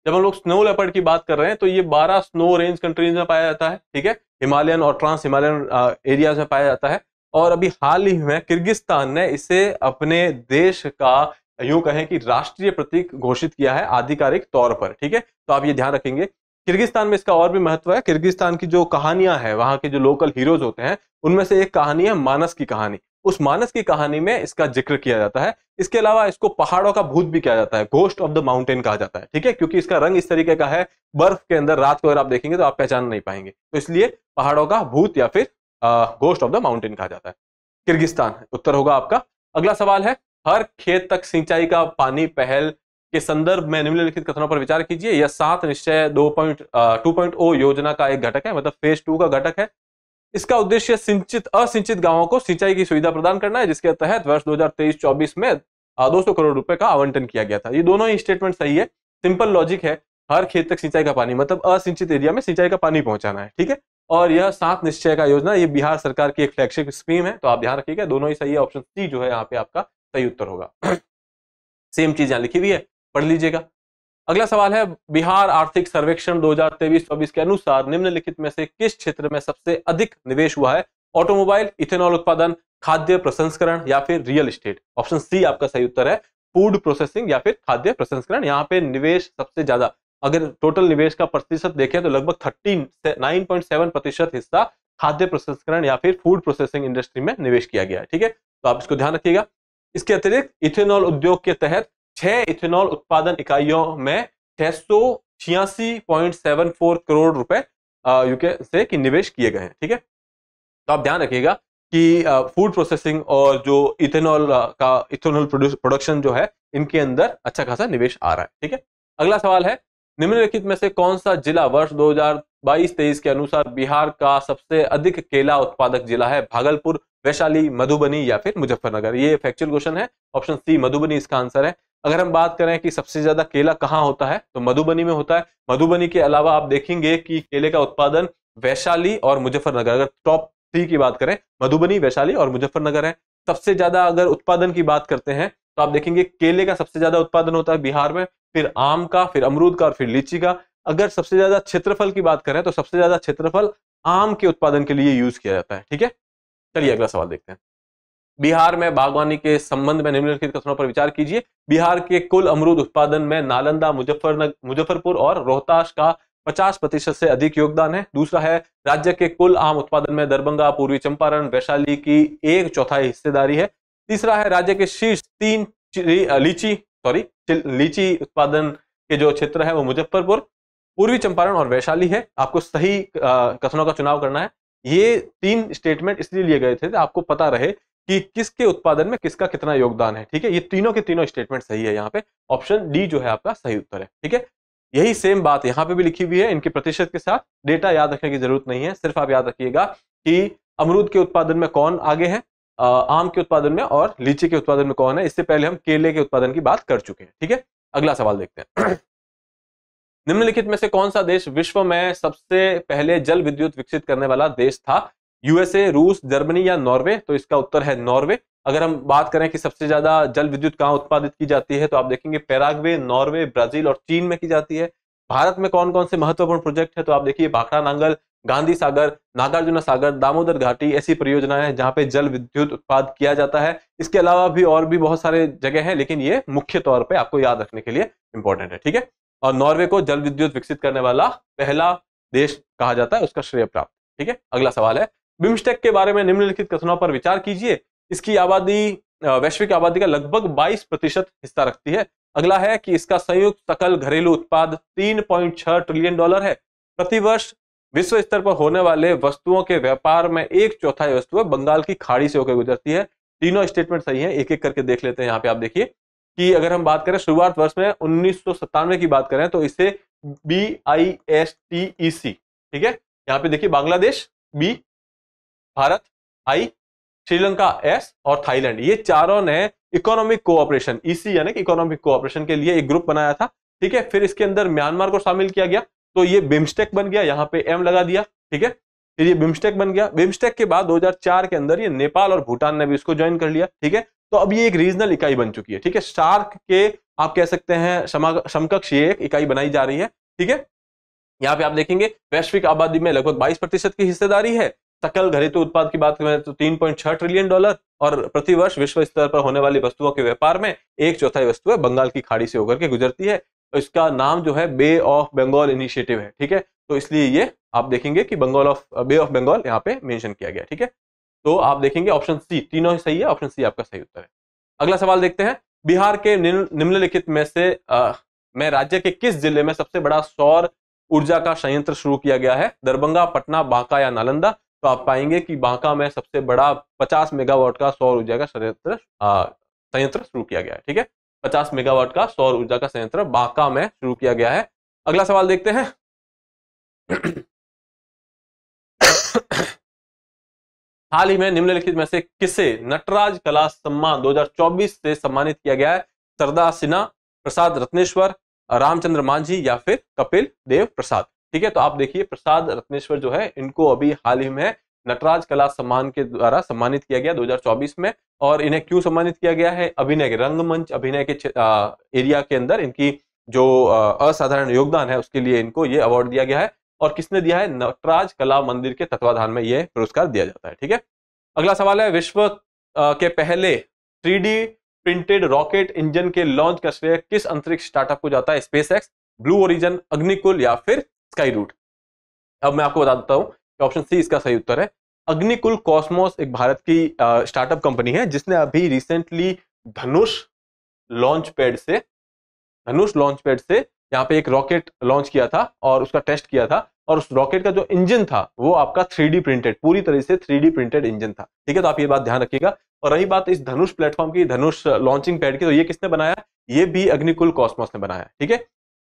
जब हम लोग स्नो लेपर्ड की बात कर रहे हैं तो ये 12 स्नो रेंज कंट्रीज में पाया जाता है। ठीक है, हिमालयन और ट्रांस हिमालयन एरियाज में पाया जाता है, और अभी हाल ही में किर्गिस्तान ने इसे अपने देश का यूं कहें कि राष्ट्रीय प्रतीक घोषित किया है आधिकारिक तौर पर। ठीक है, तो आप ये ध्यान रखेंगे। किर्गिस्तान में इसका और भी महत्व है। किर्गिस्तान की जो कहानियां हैं, वहां के जो लोकल हीरोज होते हैं, उनमें से एक कहानी है मानस की कहानी। उस मानस की कहानी में इसका जिक्र किया जाता है। इसके अलावा इसको पहाड़ों का भूत भी कहा जाता है, घोस्ट ऑफ द माउंटेन कहा जाता है। ठीक है, क्योंकि इसका रंग इस तरीके का है, बर्फ के अंदर रात को अगर आप देखेंगे तो आप पहचान नहीं पाएंगे, तो इसलिए पहाड़ों का भूत या फिर घोस्ट ऑफ द माउंटेन कहा जाता है। किर्गिस्तान उत्तर होगा आपका। अगला सवाल है, हर खेत तक सिंचाई का पानी पहल के संदर्भ में निम्नलिखित कथनों पर विचार कीजिए। यह 7 निश्चय 2.0 योजना का एक घटक है, मतलब फेज 2 का घटक है। इसका उद्देश्य असिंचित गांवों को सिंचाई की सुविधा प्रदान करना है, जिसके तहत वर्ष 2023-24 में 200 करोड़ रुपए का आवंटन किया गया था। ये दोनों ही स्टेटमेंट सही है। सिंपल लॉजिक है, हर खेत तक सिंचाई का पानी मतलब असिंचित एरिया में सिंचाई का पानी पहुंचाना है। ठीक है, और यह 7 निश्चय का योजना, ये बिहार सरकार की एक फ्लैगशिप स्कीम है, तो आप ध्यान रखिएगा, दोनों ही सही है। ऑप्शन सी जो है यहाँ पे आपका सही उत्तर होगा। सेम चीज यहाँ लिखी हुई है, पढ़ लीजिएगा। अगला सवाल है, बिहार आर्थिक सर्वेक्षण 2023-24 के अनुसार निम्नलिखित में से किस क्षेत्र में सबसे अधिक निवेश हुआ है? ऑटोमोबाइल, इथेनॉल उत्पादन, खाद्य प्रसंस्करण या फिर रियल एस्टेट। ऑप्शन सी आपका सही उत्तर है, फूड प्रोसेसिंग या फिर खाद्य प्रसंस्करण। यहाँ पे निवेश सबसे ज्यादा, अगर टोटल निवेश का प्रतिशत देखें तो लगभग 9.7% हिस्सा खाद्य प्रसंस्करण या फिर फूड प्रोसेसिंग इंडस्ट्री में निवेश किया गया है। ठीक है, तो आप इसको ध्यान रखिएगा। इसके अतिरिक्त इथेनॉल उद्योग के तहत 6 इथेनॉल उत्पादन इकाइयों में 686.74 करोड़ रुपए यूके से कि निवेश किए गए हैं। ठीक है, तो आप ध्यान रखिएगा कि फूड प्रोसेसिंग और जो इथेनॉल प्रोडक्शन जो है, इनके अंदर अच्छा खासा निवेश आ रहा है। ठीक है, अगला सवाल है, निम्नलिखित में से कौन सा जिला वर्ष 2022-23 के अनुसार बिहार का सबसे अधिक केला उत्पादक जिला है? भागलपुर, वैशाली, मधुबनी या फिर मुजफ्फरनगर? ये फैक्चुअल क्वेश्चन है। ऑप्शन सी मधुबनी इसका आंसर है। अगर हम बात करें कि सबसे ज्यादा केला कहाँ होता है, तो मधुबनी में होता है। मधुबनी के अलावा आप देखेंगे कि केले का उत्पादन वैशाली और मुजफ्फरनगर, अगर टॉप 3 की बात करें, मधुबनी, वैशाली और मुजफ्फरनगर है। सबसे ज्यादा अगर उत्पादन की बात करते हैं तो आप देखेंगे केले का सबसे ज्यादा उत्पादन होता है बिहार में, फिर आम का, फिर अमरूद का और फिर लीची का। अगर सबसे ज्यादा क्षेत्रफल की बात करें तो सबसे ज्यादा क्षेत्रफल आम के उत्पादन के लिए यूज किया जाता है। ठीक है, चलिए अगला सवाल देखते हैं। बिहार में बागवानी के संबंध में निम्नलिखित कथनों पर विचार कीजिए। बिहार के कुल अमरूद उत्पादन में नालंदा, मुजफ्फरपुर और रोहतास का 50% से अधिक योगदान है। दूसरा है, राज्य के कुल आम उत्पादन में दरभंगा, पूर्वी चंपारण, वैशाली की 1/4 हिस्सेदारी है। तीसरा है, राज्य के शीर्ष 3 लीची उत्पादन के जो क्षेत्र है वो मुजफ्फरपुर, पूर्वी चंपारण और वैशाली है। आपको सही कथनों का चुनाव करना है। ये 3 स्टेटमेंट इसलिए लिए गए थे आपको पता रहे कि किसके उत्पादन में किसका कितना योगदान है। ठीक है, ये तीनों के तीनों स्टेटमेंट सही है। यहाँ पे ऑप्शन डी जो है आपका सही उत्तर है। ठीक है, यही सेम बात यहाँ पे भी लिखी हुई है, इनके प्रतिशत के साथ। डेटा याद रखने की जरूरत नहीं है, सिर्फ आप याद रखिएगा कि अमरूद के उत्पादन में कौन आगे है, आम के उत्पादन में और लीची के उत्पादन में कौन है। इससे पहले हम केले के उत्पादन की बात कर चुके हैं। ठीक है, अगला सवाल देखते हैं। निम्नलिखित में से कौन सा देश विश्व में सबसे पहले जल विद्युत विकसित करने वाला देश था? यूएसए, रूस, जर्मनी या नॉर्वे? तो इसका उत्तर है नॉर्वे। अगर हम बात करें कि सबसे ज्यादा जल विद्युत कहां उत्पादित की जाती है, तो आप देखेंगे पैराग्वे, नॉर्वे, ब्राजील और चीन में की जाती है। भारत में कौन कौन से महत्वपूर्ण प्रोजेक्ट है, तो आप देखिए भाखड़ा नांगल, गांधी सागर, नागार्जुन सागर, दामोदर घाटी, ऐसी परियोजनाएं हैं जहां पे जल विद्युत उत्पाद किया जाता है। इसके अलावा भी और भी बहुत सारे जगह हैं, लेकिन ये मुख्य तौर पर आपको याद रखने के लिए इंपॉर्टेंट है। ठीक है, और नॉर्वे को जल विद्युत विकसित करने वाला पहला देश कहा जाता है, उसका श्रेय प्राप्त। ठीक है, अगला सवाल है, बिम्स्टेक के बारे में निम्नलिखित कथनों पर विचार कीजिए। इसकी आबादी वैश्विक आबादी का लगभग 22% हिस्सा रखती है। अगला है कि इसका संयुक्त सकल घरेलू उत्पाद $3.6 ट्रिलियन है। प्रतिवर्ष विश्व स्तर पर होने वाले वस्तुओं के व्यापार में 1/4 वस्तुएं बंगाल की खाड़ी से होकर गुजरती है। तीनों स्टेटमेंट सही है, एक एक करके देख लेते हैं। यहाँ पे आप देखिए कि अगर हम बात करें शुरुआत वर्ष में 1997 की बात करें तो इसे BISTEC, ठीक है, यहाँ पे देखिए Bangladesh B, Bharat I, Sri Lanka S और थाईलैंड, ये चारों ने इकोनॉमिक कोऑपरेशन EC यानी कि इकोनॉमिक कोऑपरेशन के लिए एक ग्रुप बनाया था। ठीक है, फिर इसके अंदर म्यांमार को शामिल किया गया तो ये बिम्स्टेक बन गया, यहाँ पे M लगा दिया। ठीक है, फिर ये बिम्स्टेक बन गया। बिम्स्टेक के बाद 2004 के अंदर ये नेपाल और भूटान ने भी इसको ज्वाइन कर लिया। ठीक है, तो अब ये एक रीजनल इकाई बन चुकी है। ठीक है, सार्क के आप कह सकते हैं समकक्ष ये एक इकाई बनाई जा रही है। ठीक है, यहाँ पे आप देखेंगे वैश्विक आबादी में लगभग 22% की हिस्सेदारी है। सकल घरेलू उत्पाद की बात करें तो $3.6 ट्रिलियन और प्रतिवर्ष विश्व स्तर पर होने वाली वस्तुओं के व्यापार में 1/4 वस्तुएं बंगाल की खाड़ी से होकर के गुजरती है। तो इसका नाम जो है बे ऑफ बंगाल इनिशिएटिव है। ठीक है, तो इसलिए ये आप देखेंगे कि बे ऑफ बंगाल यहाँ पे मेंशन किया गया। ठीक है, तो आप देखेंगे ऑप्शन सी, तीनों ही सही है, ऑप्शन सी आपका सही उत्तर है। अगला सवाल देखते हैं, बिहार के निम्नलिखित में से राज्य के किस जिले में सबसे बड़ा सौर ऊर्जा का संयंत्र शुरू किया गया है? दरभंगा, पटना, बांका या नालंदा? तो आप पाएंगे कि बांका में सबसे बड़ा 50 मेगावाट का सौर ऊर्जा का संयंत्र शुरू किया गया है। ठीक है, 50 मेगावाट का सौर ऊर्जा का संयंत्र बांका में शुरू किया गया है। अगला सवाल देखते हैं, हाल ही में निम्नलिखित में से किसे नटराज कला सम्मान 2024 से सम्मानित किया गया है? सरदार सिन्हा, प्रसाद रत्नेश्वर, रामचंद्र मांझी या फिर कपिल देव प्रसाद? ठीक है, तो आप देखिए प्रसाद रत्नेश्वर जो है इनको अभी हाल ही में नटराज कला सम्मान के द्वारा सम्मानित किया गया 2024 में। और इन्हें क्यों सम्मानित किया गया है? अभिनय के रंगमंच अभिनय के एरिया के अंदर इनकी जो असाधारण योगदान है उसके लिए इनको ये अवार्ड दिया गया है। और किसने दिया है? नटराज कला मंदिर के तत्वाधान में यह पुरस्कार दिया जाता है। ठीक है, अगला सवाल है, विश्व के पहले 3D प्रिंटेड रॉकेट इंजन के लॉन्च का श्रेय किस अंतरिक्ष स्टार्टअप को जाता है? स्पेसएक्स, ब्लू ओरिजन, अग्निकुल या फिर स्काई रूट? अब मैं आपको बता देता हूं कि ऑप्शन सी इसका सही उत्तर है। अग्निकुल कॉस्मोस एक भारत की स्टार्टअप कंपनी है जिसने अभी रिसेंटली धनुष लॉन्च पैड से यहाँ पे एक रॉकेट लॉन्च किया था और उसका टेस्ट किया था। और उस रॉकेट का जो इंजन था वो आपका 3D प्रिंटेड, पूरी तरह से 3D प्रिंटेड इंजन था। ठीक है, तो आप ये बात ध्यान रखिएगा। और रही बात इस धनुष प्लेटफॉर्म की, धनुष लॉन्चिंग पैड की, तो ये किसने बनाया? ये भी अग्निकुल कॉस्मोस ने बनाया। ठीक है,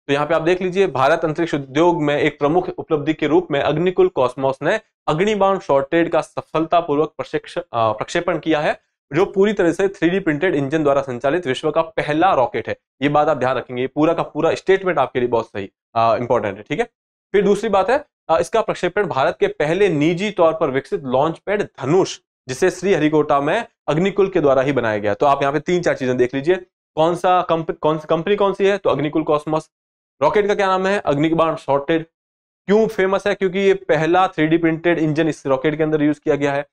तो यहाँ पे आप देख लीजिए, भारत अंतरिक्ष उद्योग में एक प्रमुख उपलब्धि के रूप में अग्निकुल कॉस्मोस ने अग्निबाण शॉर्टेड का सफलतापूर्वक प्रक्षेपण किया है, जो पूरी तरह से 3D प्रिंटेड इंजन द्वारा संचालित विश्व का पहला रॉकेट है। ये बात आप ध्यान रखेंगे, ये पूरा का पूरा स्टेटमेंट आपके लिए बहुत सही इंपॉर्टेंट है, ठीक है। फिर दूसरी बात है, इसका प्रक्षेपण भारत के पहले निजी तौर पर विकसित लॉन्च पैड धनुष, जिसे श्रीहरिकोटा में अग्निकुल के द्वारा ही बनाया गया। तो आप यहाँ पे 3-4 चीजें देख लीजिए, कौन सी कंपनी कौन सी है, तो अग्निकुल कॉस्मोस। रॉकेट का क्या नाम है, अग्निबाण शॉर्टेड। क्यों फेमस है, क्योंकि ये पहला 3D प्रिंटेड इंजन इस रॉकेट के अंदर यूज किया गया है।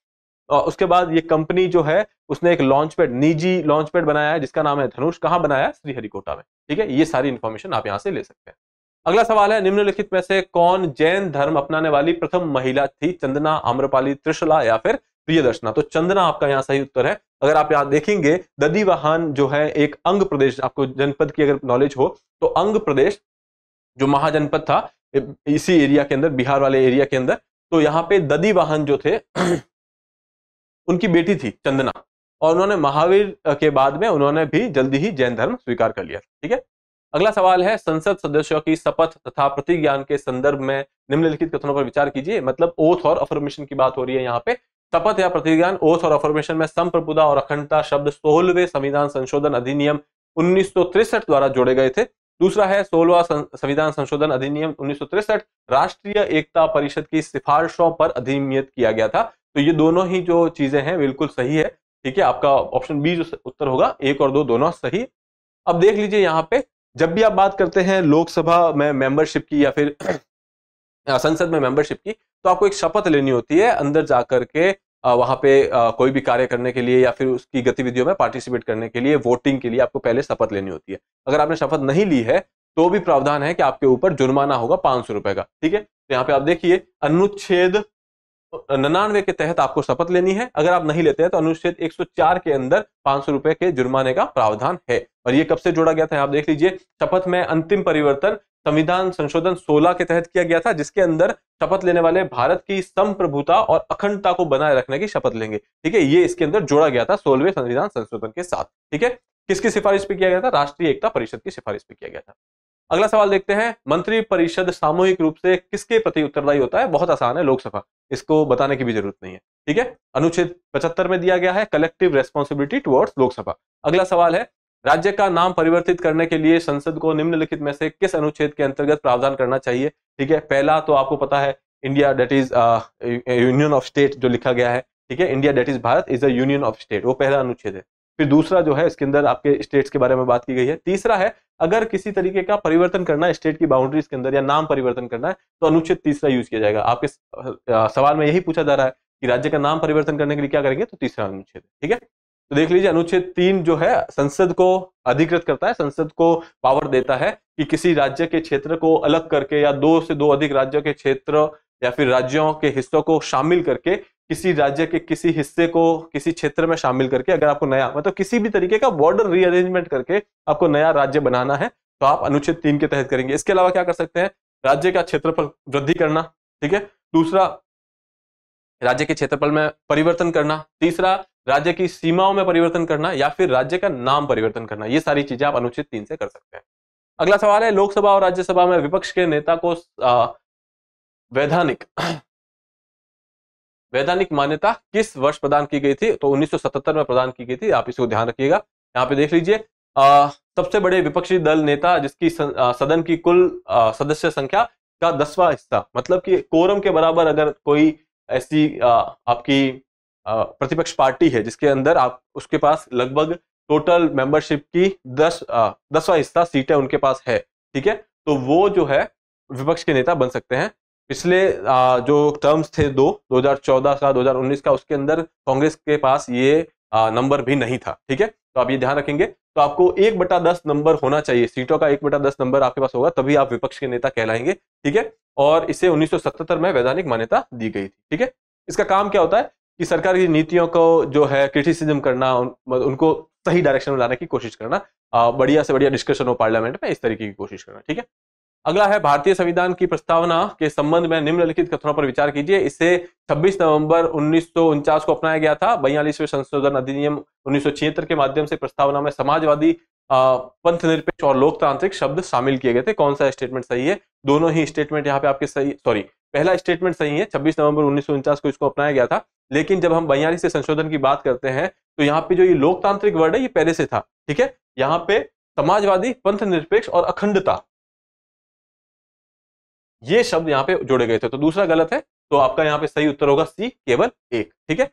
और उसके बाद ये कंपनी जो है उसने एक लॉन्च पैड, निजी लॉन्च पैड बनाया है जिसका नाम है धनुष। कहां बनाया है, श्रीहरिकोटा में, ठीक है। ये सारी इंफॉर्मेशन आप यहां से ले सकते हैं। अगला सवाल है, निम्नलिखित में से कौन जैन धर्म अपनाने वाली प्रथम महिला थी, चंदना, आम्रपाली, त्रिशला या फिर प्रियदर्शना। तो चंदना आपका यहाँ सही उत्तर है। अगर आप यहाँ देखेंगे, ददीवाहान जो है एक अंग प्रदेश, आपको जनपद की अगर नॉलेज हो तो अंग प्रदेश जो महाजनपद था इसी एरिया के अंदर, बिहार वाले एरिया के अंदर, तो यहाँ पे ददीवाहन जो थे उनकी बेटी थी चंदना, और उन्होंने महावीर के बाद में उन्होंने भी जल्दी ही जैन धर्म स्वीकार कर लिया, ठीक है। अगला सवाल है, संसद सदस्यों की शपथ तथा प्रतिज्ञान के संदर्भ में निम्नलिखित कथनों पर विचार कीजिए। मतलब ओथ और अफर्मेशन की बात हो रही है यहाँ पे। शपथ या प्रतिज्ञान, ओथ और अफर्मेशन में संप्रभुता और अखंडता शब्द 16वें संविधान संशोधन अधिनियम 1963 द्वारा जोड़े गए थे। दूसरा है 16वां संविधान संशोधन अधिनियम 1963 राष्ट्रीय एकता परिषद की सिफारिशों पर अधिनियमित किया गया था। तो ये दोनों ही जो चीजें हैं बिल्कुल सही है, ठीक है। आपका ऑप्शन बी जो उत्तर होगा, 1 और 2 दोनों सही। अब देख लीजिए यहाँ पे, जब भी आप बात करते हैं लोकसभा में मेंबरशिप की या फिर संसद में मेंबरशिप की, तो आपको एक शपथ लेनी होती है अंदर जाकर के, वहां पे कोई भी कार्य करने के लिए या फिर उसकी गतिविधियों में पार्टिसिपेट करने के लिए, वोटिंग के लिए आपको पहले शपथ लेनी होती है। अगर आपने शपथ नहीं ली है तो भी प्रावधान है कि आपके ऊपर जुर्माना होगा 500 रुपए का, ठीक है। तो यहाँ पे आप देखिए, अनुच्छेद 99 के तहत आपको शपथ लेनी है। अगर आप नहीं लेते हैं तो अनुच्छेद 104 के अंदर 500 रुपए के जुर्माने का प्रावधान है। और ये कब से जोड़ा गया था, आप देख लीजिए, शपथ में अंतिम परिवर्तन संविधान संशोधन 16 के तहत किया गया था, जिसके अंदर शपथ लेने वाले भारत की संप्रभुता और अखंडता को बनाए रखने की शपथ लेंगे, ठीक है। ये इसके अंदर जोड़ा गया था 16वें संविधान संशोधन के साथ, ठीक है। किसकी सिफारिश पे किया गया था, राष्ट्रीय एकता परिषद की सिफारिश पे किया गया था। अगला सवाल देखते हैं, मंत्री परिषद सामूहिक रूप से किसके प्रति उत्तरदायी होता है। बहुत आसान है, लोकसभा, इसको बताने की भी जरूरत नहीं है, ठीक है। अनुच्छेद 75 में दिया गया है कलेक्टिव रेस्पॉन्सिबिलिटी टुवर्ड्स लोकसभा। अगला सवाल है, राज्य का नाम परिवर्तित करने के लिए संसद को निम्नलिखित में से किस अनुच्छेद के अंतर्गत प्रावधान करना चाहिए, ठीक है। पहला तो आपको पता है, India that is union of state जो लिखा गया है, ठीक है। India that is Bharat is a union of state, वो पहला अनुच्छेद है। फिर दूसरा जो है इसके अंदर आपके स्टेट्स के बारे में बात की गई है। तीसरा है, अगर किसी तरीके का परिवर्तन करना है स्टेट की बाउंड्रीज के अंदर या नाम परिवर्तन करना है तो अनुच्छेद 3 यूज किया जाएगा। आपके सवाल में यही पूछा जा रहा है कि राज्य का नाम परिवर्तन करने के लिए क्या करेंगे, तो तीसरा अनुच्छेद, ठीक है। तो देख लीजिए, अनुच्छेद 3 जो है संसद को अधिकृत करता है, संसद को पावर देता है कि किसी राज्य के क्षेत्र को अलग करके या 2 से 2 अधिक राज्यों के क्षेत्र या फिर राज्यों के हिस्सों को शामिल करके, किसी राज्य के किसी हिस्से को किसी क्षेत्र में शामिल करके, अगर आपको नया मतलब किसी भी तरीके का बॉर्डर रीअरेंजमेंट करके आपको नया राज्य बनाना है तो आप अनुच्छेद 3 के तहत करेंगे। इसके अलावा क्या कर सकते हैं, राज्य का क्षेत्रफल वृद्धि करना, ठीक है। दूसरा, राज्य के क्षेत्रफल में परिवर्तन करना। तीसरा, राज्य की सीमाओं में परिवर्तन करना, या फिर राज्य का नाम परिवर्तन करना। ये सारी चीजें आप अनुच्छेद 3 से कर सकते हैं। अगला सवाल है, लोकसभा और राज्यसभा में विपक्ष के नेता को वैधानिक मान्यता किस वर्ष प्रदान की गई थी, तो 1977 में प्रदान की गई थी। आप इसको ध्यान रखिएगा। यहाँ पे देख लीजिए, सबसे बड़े विपक्षी दल नेता जिसकी सदन की कुल सदस्य संख्या का 10वां हिस्सा, मतलब कि कोरम के बराबर अगर कोई ऐसी आपकी प्रतिपक्ष पार्टी है जिसके अंदर आप उसके पास लगभग टोटल मेंबरशिप की 10वां हिस्सा सीटें उनके पास है, ठीक है, तो वो जो है विपक्ष के नेता बन सकते हैं। पिछले जो टर्म्स थे 2014 का 2019 का, उसके अंदर कांग्रेस के पास ये नंबर भी नहीं था, ठीक है। तो आप ये ध्यान रखेंगे, तो आपको 1/10 नंबर होना चाहिए, सीटों का 1/10 नंबर आपके पास होगा, तभी आप विपक्ष के नेता कहलाएंगे, ठीक है। और इसे 1977 में वैधानिक मान्यता दी गई थी, ठीक है। इसका काम क्या होता है कि सरकार की नीतियों को जो है क्रिटिसिज्म करना, उनको सही डायरेक्शन में लाने की कोशिश करना, बढ़िया से बढ़िया डिस्कशन हो पार्लियामेंट में, इस तरीके की कोशिश करना, ठीक है। अगला है, भारतीय संविधान की प्रस्तावना के संबंध में निम्नलिखित कथनों पर विचार कीजिए। इसे 26 नवंबर 1949 को अपनाया गया था। 42वें संशोधन अधिनियम 1976 के माध्यम से प्रस्तावना में समाजवादी पंथ निरपेक्ष और लोकतांत्रिक शब्द शामिल किए गए थे। कौन सा स्टेटमेंट सही है? दोनों ही स्टेटमेंट यहाँ पे आपके सही, सॉरी, पहला स्टेटमेंट सही है, 26 नवंबर 1949 को इसको अपनाया गया था। लेकिन जब हम 42 से संशोधन की बात करते हैं तो यहाँ पे जो ये लोकतांत्रिक वर्ड है ये पहले से था, ठीक है। यहाँ पे समाजवादी, पंथ निरपेक्ष और अखंडता, ये शब्द यहाँ पे जोड़े गए थे, तो दूसरा गलत है। तो आपका यहाँ पे सही उत्तर होगा सी, केवल एक, ठीक है।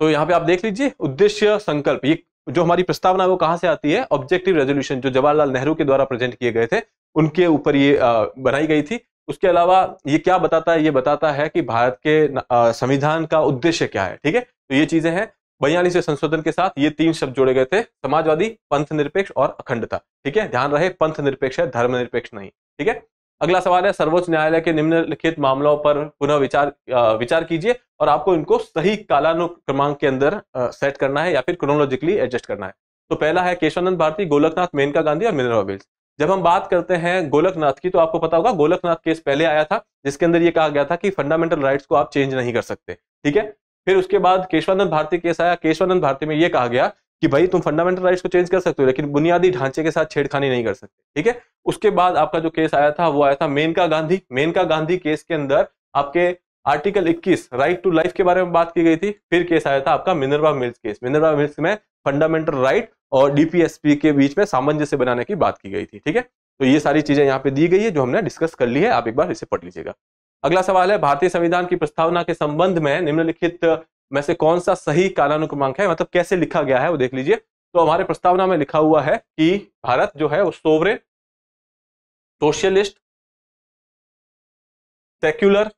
तो यहाँ पे आप देख लीजिए उद्देश्य संकल्प, ये जो हमारी प्रस्तावना वो कहां से आती है? ऑब्जेक्टिव रेजोल्यूशन जो जवाहरलाल नेहरू के द्वारा प्रेजेंट किए गए थे उनके ऊपर ये बनाई गई थी। उसके अलावा ये क्या बताता है? ये बताता है कि भारत के संविधान का उद्देश्य क्या है, ठीक है। तो ये चीजें हैं। 42 संशोधन के साथ ये 3 शब्द जोड़े गए थे, समाजवादी, पंथ निरपेक्ष और अखंडता, ठीक है। ध्यान रहे पंथ निरपेक्ष है, धर्म निरपेक्ष नहीं, ठीक है। अगला सवाल है, सर्वोच्च न्यायालय के निम्नलिखित मामलों पर पुनः विचार कीजिए और आपको इनको सही कालानुक्रमांक के अंदर सेट करना है या फिर क्रोनोलॉजिकली एडजस्ट करना है। तो पहला है केशवानंद भारती, गोलकनाथ, मेनका गांधी और मिनर्वा मिल्स। जब हम बात करते हैं गोलकनाथ की, तो आपको पता होगा गोलकनाथ केस पहले आया था जिसके अंदर ये कहा गया था कि फंडामेंटल राइट्स को आप चेंज नहीं कर सकते, ठीक है। फिर उसके बाद केशवानंद भारती केस आया। केशवानंद भारती में ये कहा गया कि भाई तुम फंडामेंटल राइट्स को चेंज कर सकते हो लेकिन बुनियादी ढांचे के साथ छेड़खानी नहीं कर सकते, ठीक है। उसके बाद आपका जो केस आया था वो आया था मेनका गांधी। मेनका गांधी केस के अंदर आपके आर्टिकल 21 राइट टू लाइफ के बारे में बात की गई थी। फिर केस आया था आपका Minerva mills case. Minerva mills में फंडामेंटल राइट और डीपीएसपी के बीच में सामंजस्य बनाने की बात की गई थी, ठीक है। तो ये सारी चीजें यहाँ पे दी गई है जो हमने डिस्कस कर ली है, आप एक बार इसे पढ़ लीजिएगा। अगला सवाल है, भारतीय संविधान की प्रस्तावना के संबंध में निम्नलिखित में से कौन सा सही कालानुक्रमांक है, मतलब कैसे लिखा गया है वो देख लीजिए। तो हमारे प्रस्तावना में लिखा हुआ है कि भारत जो है वो sovereign, socialist, secular,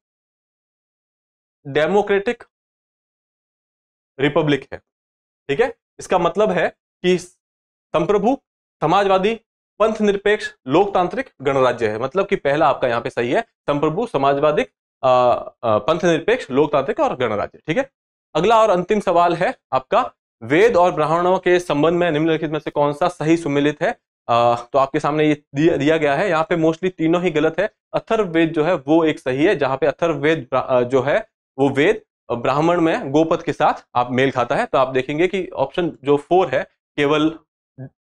democratic Republic है, ठीक है। इसका मतलब है कि संप्रभु, समाजवादी, पंथ निरपेक्ष, लोकतांत्रिक गणराज्य है। मतलब कि पहला आपका यहाँ पे सही है, संप्रभु, समाजवादी, पंथ निरपेक्ष, लोकतांत्रिक और गणराज्य, ठीक है। अगला और अंतिम सवाल है आपका, वेद और ब्राह्मणों के संबंध में निम्नलिखित में से कौन सा सही सुमेलित है? तो आपके सामने ये दिया गया है। यहाँ पे मोस्टली तीनों ही गलत है। अथर्ववेद जो है वो एक सही है, जहां पे अथर्ववेद जो है वो वेद ब्राह्मण में गोपद के साथ आप मेल खाता है। तो आप देखेंगे कि ऑप्शन जो 4 है, केवल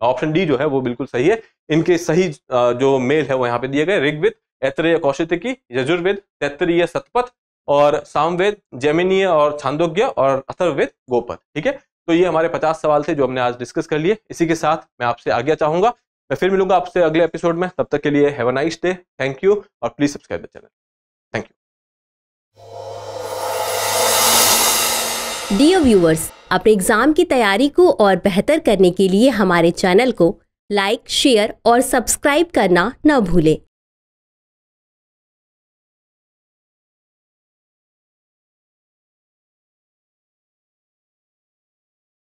ऑप्शन डी जो है वो बिल्कुल सही है। इनके सही जो मेल है वो यहाँ पे दिए गए, ऋग्वेद, ऐतरेय कौशिकी, यजुर्वेद, तैत्तरीय शतपथ और सामवेद, जैमिनीय और छांदोग्य और अथर्ववेद गोपद, ठीक है। तो ये हमारे 50 सवाल थे जो हमने आज डिस्कस कर लिए। इसी के साथ मैं आपसे आज्ञा चाहूंगा, मैं फिर मिलूंगा आपसे अगले एपिसोड में। तब तक के लिए have a nice day, thank you और please subscribe the channel, thank you. Dear viewers, अपने एग्जाम की तैयारी को और बेहतर करने के लिए हमारे चैनल को लाइक, शेयर और सब्सक्राइब करना न भूलें।